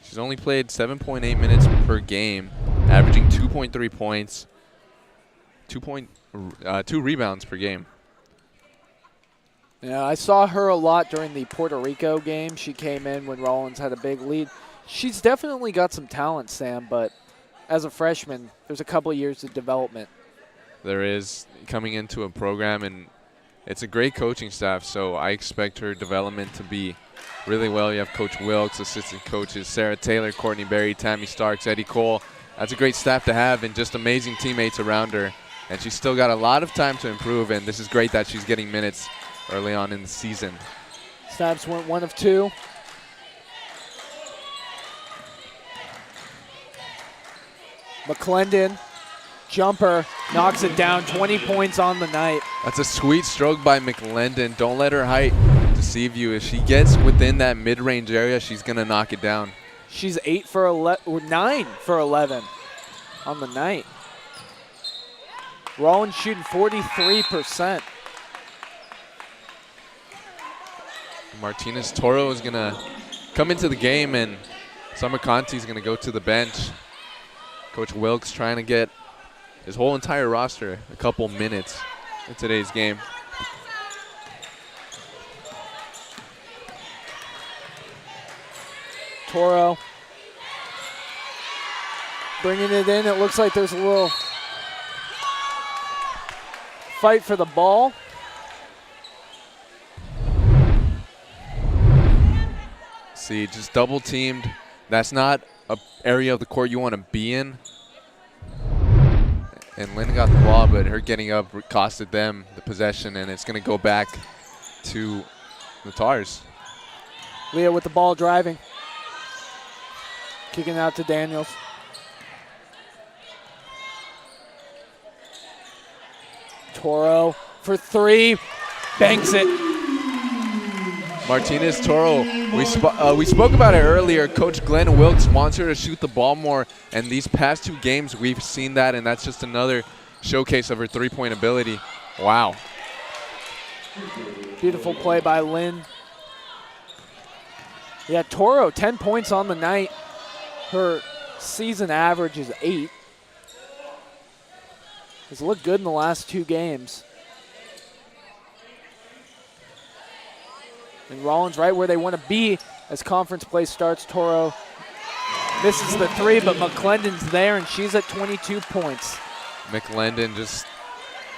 She's only played 7.8 minutes per game, averaging 2.3 points, 2 rebounds per game. Yeah, I saw her a lot during the Puerto Rico game. She came in when Rollins had a big lead. She's definitely got some talent, Sam, but as a freshman, there's a couple years of development. There is, coming into a program, and it's a great coaching staff, so I expect her development to be really well. You have Coach Wilkes, assistant coaches, Sarah Taylor, Courtney Berry, Tammy Starks, Eddie Cole. That's a great staff to have and just amazing teammates around her. And she's still got a lot of time to improve, and this is great that she's getting minutes early on in the season. Snaps went 1 of 2. McLendon, jumper, knocks it down, 20 points on the night. That's a sweet stroke by McLendon. Don't let her height deceive you. If she gets within that mid-range area, she's going to knock it down. She's 9 for 11 on the night. Rollins shooting 43%. Martinez Toro is going to come into the game, and Summer Conti is going to go to the bench. Coach Wilkes trying to get his whole entire roster a couple minutes in today's game. Toro bringing it in. It looks like there's a little fight for the ball. See, just double teamed. That's not an area of the court you want to be in. And Lynn got the ball, but her getting up costed them the possession, and it's going to go back to the Tars. Leah with the ball driving. Kicking out to Daniels. Toro for 3, banks it. Martinez Toro, we spoke about it earlier. Coach Glenn Wilkes wants her to shoot the ball more, and these past 2 games we've seen that, and that's just another showcase of her three-point ability. Wow. Beautiful play by Lynn. Yeah, Toro, 10 points on the night. Her season average is 8. Has looked good in the last 2 games. And Rollins right where they want to be as conference play starts. Toro misses the 3, but McLendon's there, and she's at 22 points. McLendon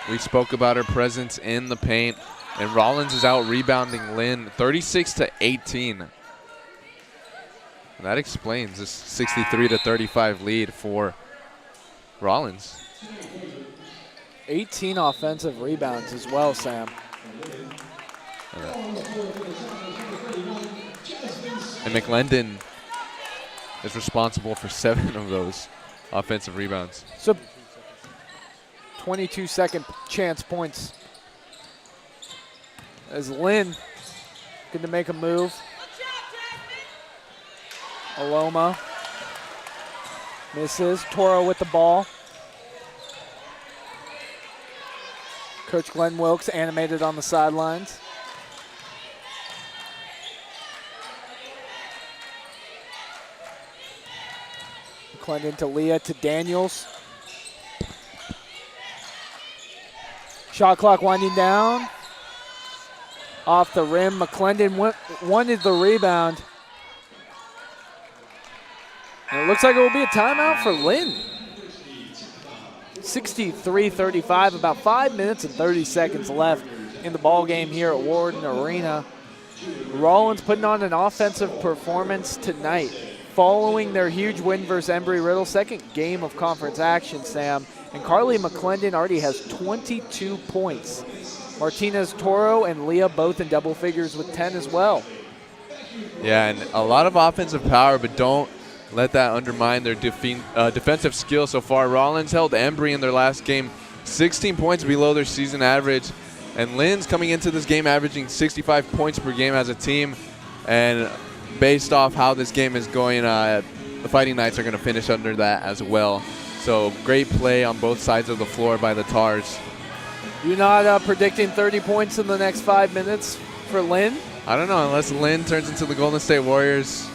we spoke about her presence in the paint, and Rollins is out rebounding Lynn 36-18. And that explains this 63-35 lead for Rollins. 18 offensive rebounds as well, Sam. And McLendon is responsible for 7 of those offensive rebounds. So 22 second chance points as Lynn going to make a move. Aloma misses. Toro with the ball. Coach Glenn Wilkes animated on the sidelines. McLendon to Leah to Daniels. Shot clock winding down. Off the rim. McLendon wanted the rebound. And it looks like it will be a timeout for Lynn. 63-35, about 5 minutes and 30 seconds left in the ball game here at Warden Arena. Rollins putting on an offensive performance tonight following their huge win versus Embry-Riddle, second game of conference action, Sam. And Carly McLendon already has 22 points. Martinez Toro and Leah both in double figures with 10 as well. Yeah, and a lot of offensive power, but don't let that undermine their defensive skill so far. Rollins held Embry in their last game 16 points below their season average. And Lynn's coming into this game averaging 65 points per game as a team. And based off how this game is going, the Fighting Knights are going to finish under that as well. So great play on both sides of the floor by the Tars. You're not predicting 30 points in the next 5 minutes for Lynn? I don't know, unless Lynn turns into the Golden State Warriors.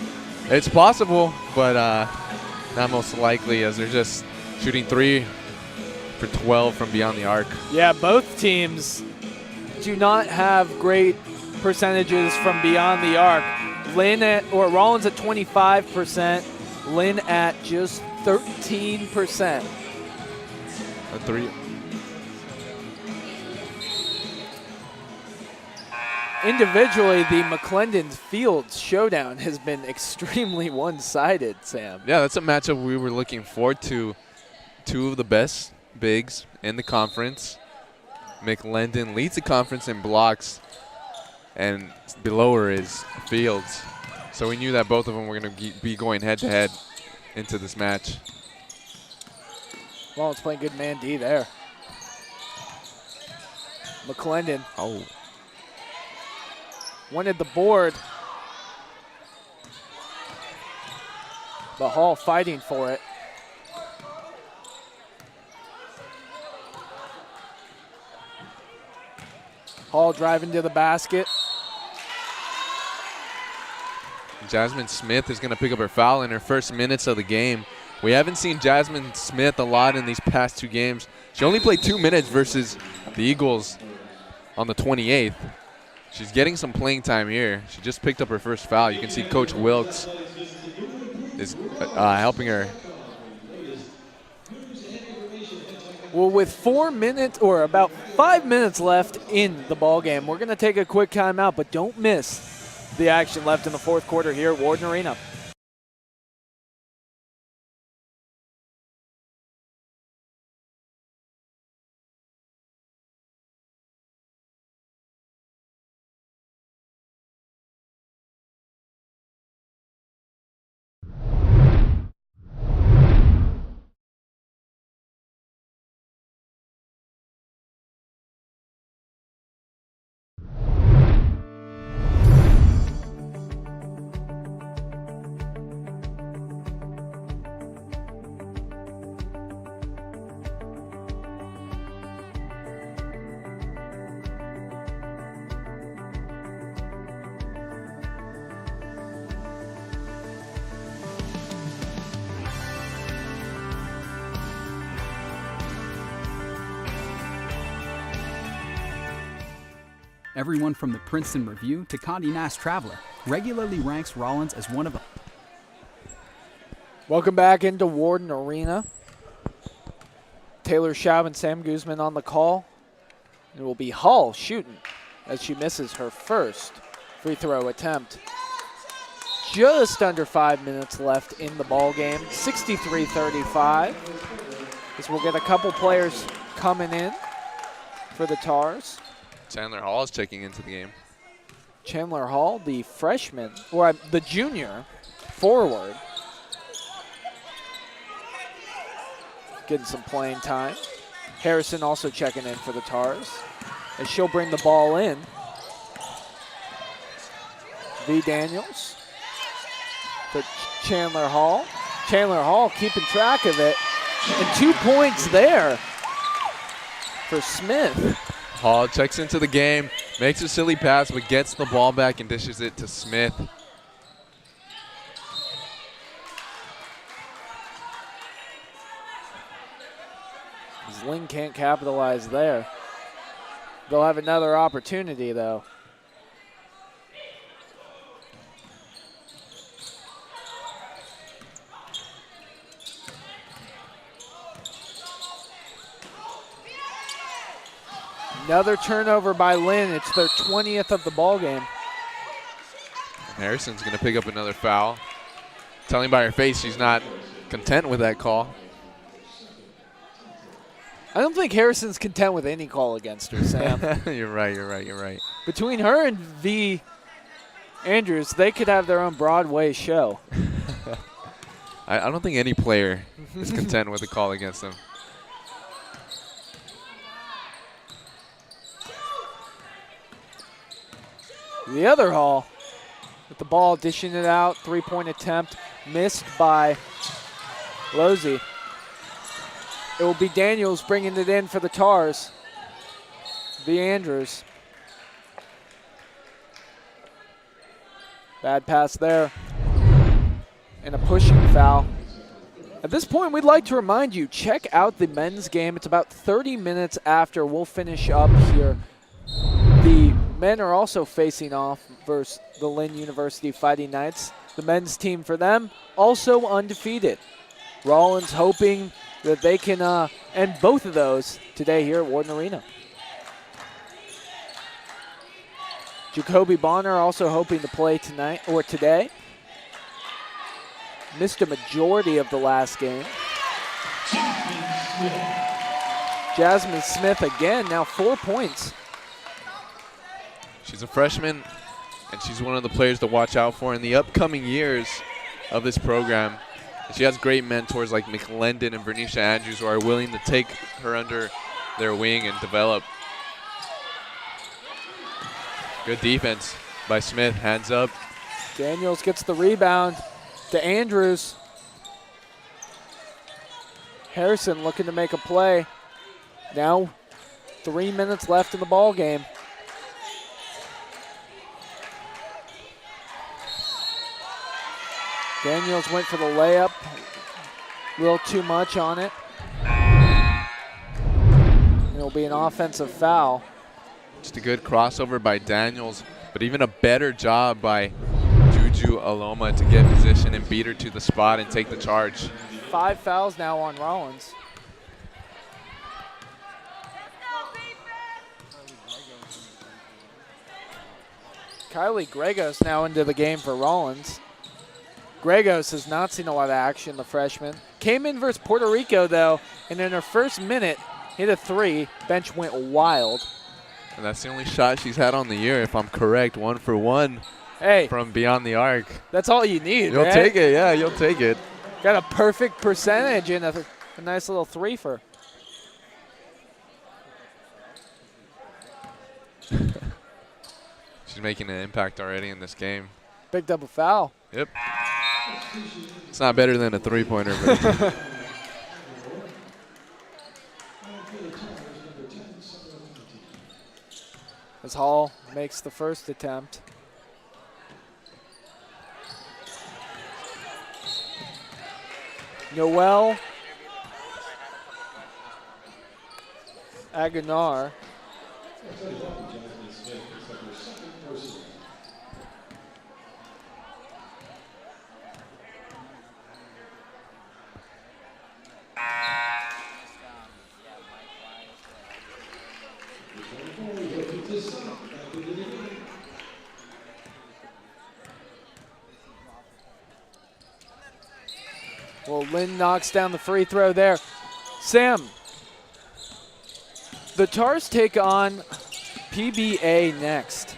It's possible, but not most likely, as they're just shooting 3 for 12 from beyond the arc. Yeah, both teams do not have great percentages from beyond the arc. Rollins at 25%, Lynn at just 13%. A 3. Individually, the McLendon Fields showdown has been extremely one-sided, Sam. Yeah, that's a matchup we were looking forward to. Two of the best bigs in the conference. McLendon leads the conference in blocks, and below her is Fields. So we knew that both of them were going to be going head-to-head into this match. Rollins playing good man D there. McLendon. Oh. Wanted the board, but Hall fighting for it. Hall driving to the basket. Jasmine Smith is going to pick up her foul in her first minutes of the game. We haven't seen Jasmine Smith a lot in these past 2 games. She only played 2 minutes versus the Eagles on the 28th. She's getting some playing time here. She just picked up her first foul. You can see Coach Wilkes is helping her. Well, with 4 minutes or about 5 minutes left in the ball game, we're going to take a quick timeout, but don't miss the action left in the fourth quarter here at Warden Arena. Everyone from the Princeton Review to Condé Nast Traveler regularly ranks Rollins as one of them. Welcome back into Warden Arena. Taylor Schaub and Sam Guzman on the call. It will be Hall shooting as she misses her first free throw attempt. Just under 5 minutes left in the ball game. 63-35. As we'll get a couple players coming in for the Tars. Chandler Hall is checking into the game. Chandler Hall, the freshman, or the junior forward. Getting some playing time. Harrison also checking in for the Tars as she'll bring the ball in. V. Daniels to Chandler Hall. Chandler Hall keeping track of it. And 2 points there for Smith. Hall checks into the game, makes a silly pass, but gets the ball back and dishes it to Smith. Lynn can't capitalize there. They'll have another opportunity, though. Another turnover by Lynn. It's their 20th of the ball game. Harrison's going to pick up another foul. Telling by her face she's not content with that call. I don't think Harrison's content with any call against her, Sam. You're right. Between her and V. Andrews, they could have their own Broadway show. I don't think any player is content with the call against them. The other Hall with the ball, dishing it out. 3-point attempt missed by Losey. It will be Daniels bringing it in for the Tars. V. Andrews. Bad pass there. And a pushing foul. At this point, we'd like to remind you, check out the men's game. It's about 30 minutes after we'll finish up here. The men are also facing off versus the Lynn University Fighting Knights. The men's team for them, also undefeated. Rollins hoping that they can end both of those today here at Warden Arena. Jacoby Bonner also hoping to play tonight or today. Missed a majority of the last game. Jasmine Smith again, now 4 points. She's a freshman, and she's one of the players to watch out for in the upcoming years of this program. And she has great mentors like McLendon and Bernicia Andrews who are willing to take her under their wing and develop. Good defense by Smith, hands up. Daniels gets the rebound to Andrews. Harrison looking to make a play. Now 3 minutes left in the ball game. Daniels went for the layup. A little too much on it. It'll be an offensive foul. Just a good crossover by Daniels, but even a better job by Juju Aloma to get position and beat her to the spot and take the charge. 5 fouls now on Rollins. Kylie Gregos now into the game for Rollins. Gregos has not seen a lot of action, the freshman. Came in versus Puerto Rico, though, and in her first minute, hit a 3. Bench went wild. And that's the only shot she's had on the year, if I'm correct. 1 for 1 from beyond the arc. That's all you need, You'll take it, yeah, you'll take it. Got a perfect percentage and a nice little 3-fer. She's making an impact already in this game. Big double foul. Yep. It's not better than a 3-pointer, but as Hall makes the first attempt. Noel Aguilar. Well, Lynn knocks down the free throw there. Sam, the Tars take on PBA next.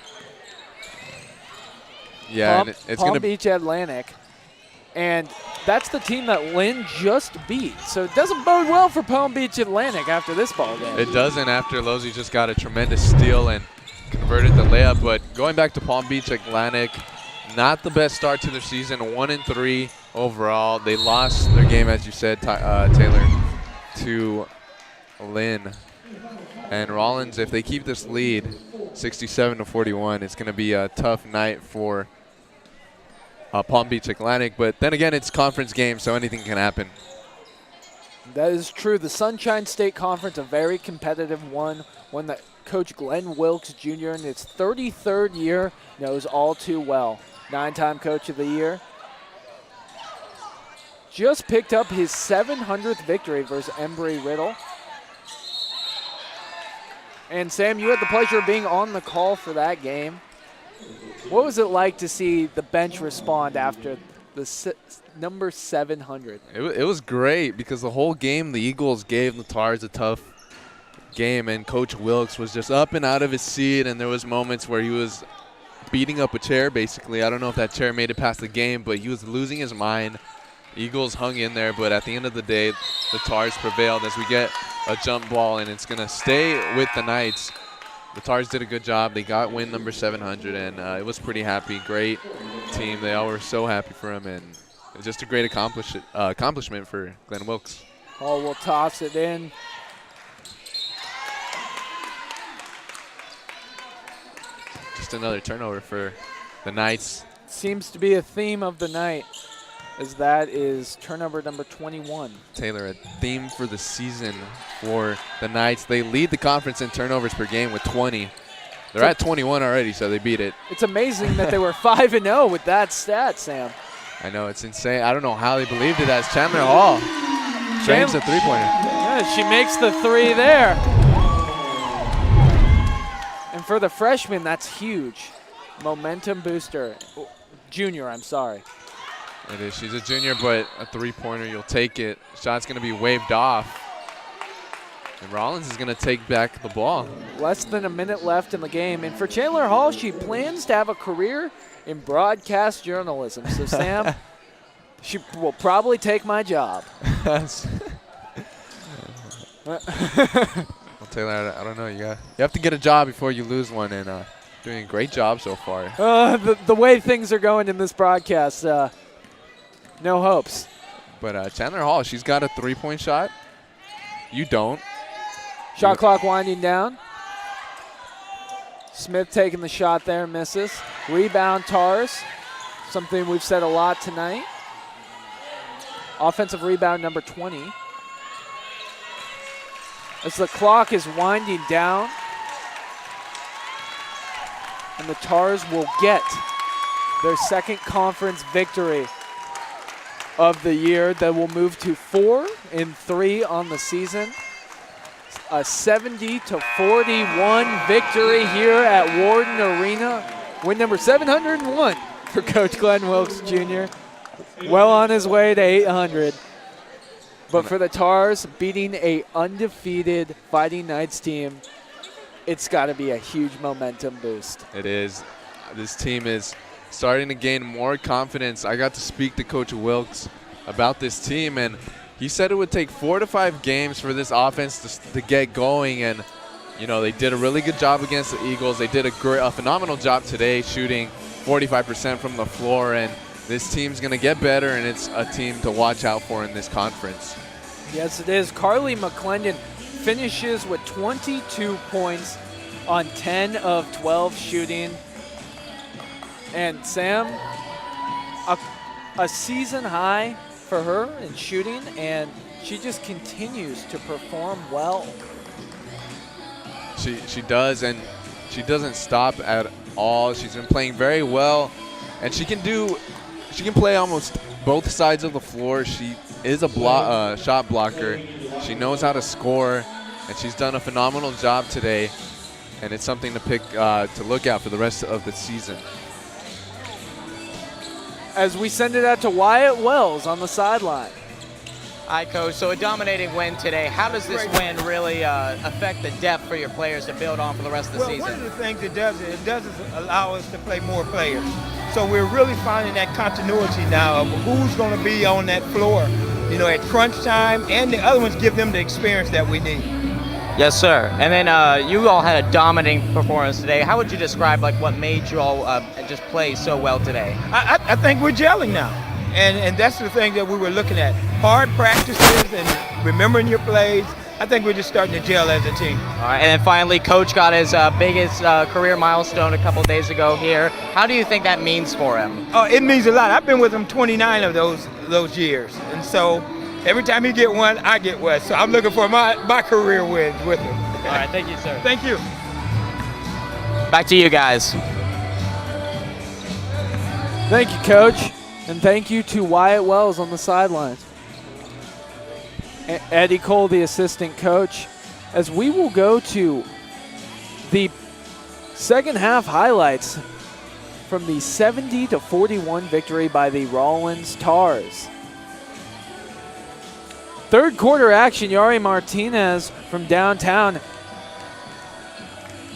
yeah, and it's Palm going to Beach Atlantic. And that's the team that Lynn just beat. So it doesn't bode well for Palm Beach Atlantic after this ball game. It doesn't after Losey just got a tremendous steal and converted the layup. But going back to Palm Beach Atlantic, not the best start to their season. 1-3. overall. They lost their game, as you said, Taylor, to Lynn. And Rollins, if they keep this lead, 67-41, it's going to be a tough night for Palm Beach Atlantic. But then again, it's conference game, so anything can happen. That is true. The Sunshine State Conference, a very competitive one that Coach Glenn Wilkes Jr. in his 33rd year knows all too well. 9-time Coach of the Year. Just picked up his 700th victory versus Embry-Riddle. And Sam, you had the pleasure of being on the call for that game. What was it like to see the bench respond after the number 700? It was great because the whole game the Eagles gave the Tars a tough game, and Coach Wilkes was just up and out of his seat, and there was moments where he was beating up a chair, basically. I don't know if that chair made it past the game, but he was losing his mind. Eagles hung in there, but at the end of the day, the Tars prevailed as we get a jump ball, and it's going to stay with the Knights. The Tars did a good job. They got win number 700, and it was pretty happy. Great team. They all were so happy for him, and it was just a great accomplishment for Glenn Wilkes. Hall will toss it in. Just another turnover for the Knights. Seems to be a theme of the night, as that is turnover number 21. Taylor, a theme for the season for the Knights. They lead the conference in turnovers per game with 20. They're at 21 already, so they beat it. It's amazing that they were 5-0 with that stat, Sam. I know, it's insane. I don't know how they believed it as Chandler Hall frames a three-pointer. Yeah, she makes the three there. And for the freshman, that's huge. Momentum booster. Junior, I'm sorry. It is. She's a junior, but a three-pointer, you'll take it. Shot's going to be waved off. And Rollins is going to take back the ball. Less than a minute left in the game. And for Chandler Hall, she plans to have a career in broadcast journalism. So, Sam, she will probably take my job. Well, Taylor, I don't know. You have to get a job before you lose one, and doing a great job so far. The way things are going in this broadcast, no hopes. But Chandler Hall, she's got a three-point shot. You don't. Shot clock winding down. Smith taking the shot there, misses. Rebound Tars, something we've said a lot tonight. Offensive rebound number 20. As the clock is winding down, and the Tars will get their second conference victory of the year. That will move to 4-3 on the season. A 70-41 victory here at Warden Arena. Win number 701 for Coach Glenn Wilkes Jr. Well on his way to 800. But for the Tars, beating a undefeated Fighting Knights team, it's got to be a huge momentum boost. It is. This team is starting to gain more confidence. I got to speak to Coach Wilkes about this team, and he said it would take 4 to 5 games for this offense to get going. And, you know, they did a really good job against the Eagles. They did a phenomenal job today shooting 45% from the floor, and this team's going to get better, and it's a team to watch out for in this conference. Yes, it is. Carly McLendon finishes with 22 points on 10 of 12 shooting. And Sam, a season high for her in shooting, and she just continues to perform well. She does, and she doesn't stop at all. She's been playing very well, and she can play almost both sides of the floor. She is a shot blocker. She knows how to score, and she's done a phenomenal job today, and it's something to look at for the rest of the season. As we send it out to Wyatt Wells on the sideline. Hi, Coach. So a dominating win today. How does this win really affect the depth for your players to build on for the rest of the season? One of the things it does is allow us to play more players. So we're really finding that continuity now of who's going to be on that floor, you know, at crunch time, and the other ones give them the experience that we need. Yes, sir. And then you all had a dominating performance today. How would you describe what made you all just play so well today? I think we're gelling now. And that's the thing that we were looking at. Hard practices and remembering your plays. I think we're just starting to gel as a team. All right, and then finally, Coach got his biggest career milestone a couple days ago here. How do you think that means for him? Oh, it means a lot. I've been with him 29 of those years, and so every time he get one, I get one. So I'm looking for my career wins with him. All right, thank you, sir. Thank you. Back to you guys. Thank you, Coach, and thank you to Wyatt Wells on the sidelines. Eddie Cole, the assistant coach, as we will go to the second half highlights from the 70-41 victory by the Rollins Tars. Third quarter action, Yari Martinez from downtown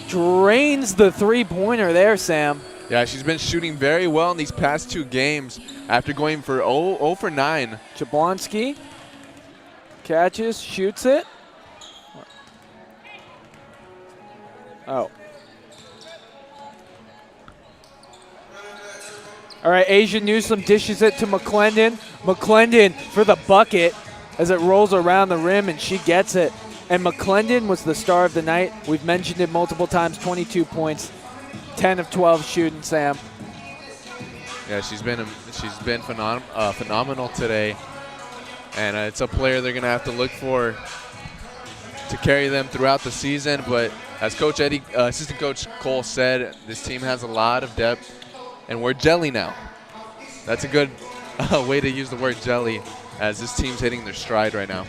drains the three-pointer there, Sam. Yeah, she's been shooting very well in these past two games after going for 0 for 9. Jablonski catches, shoots it. Oh. All right, Asia Newsom dishes it to McLendon. McLendon for the bucket as it rolls around the rim, and she gets it. And McLendon was the star of the night. We've mentioned it multiple times, 22 points, 10 of 12 shooting, Sam. Yeah, she's been phenomenal today. And it's a player they're going to have to look for to carry them throughout the season. But as Coach Eddie, Assistant Coach Cole said, this team has a lot of depth, and we're jelly now. That's a good way to use the word jelly, as this team's hitting their stride right now.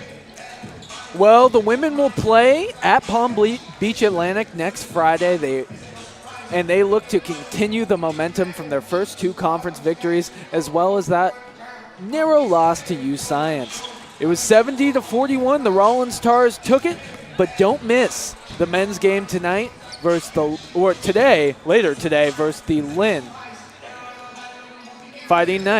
Well, the women will play at Palm Beach Atlantic next Friday. They look to continue the momentum from their first two conference victories, as well as that narrow loss to U Science. It was 70-41. The Rollins Tars took it, but don't miss the men's game tonight later today versus the Lynn Fighting Knights.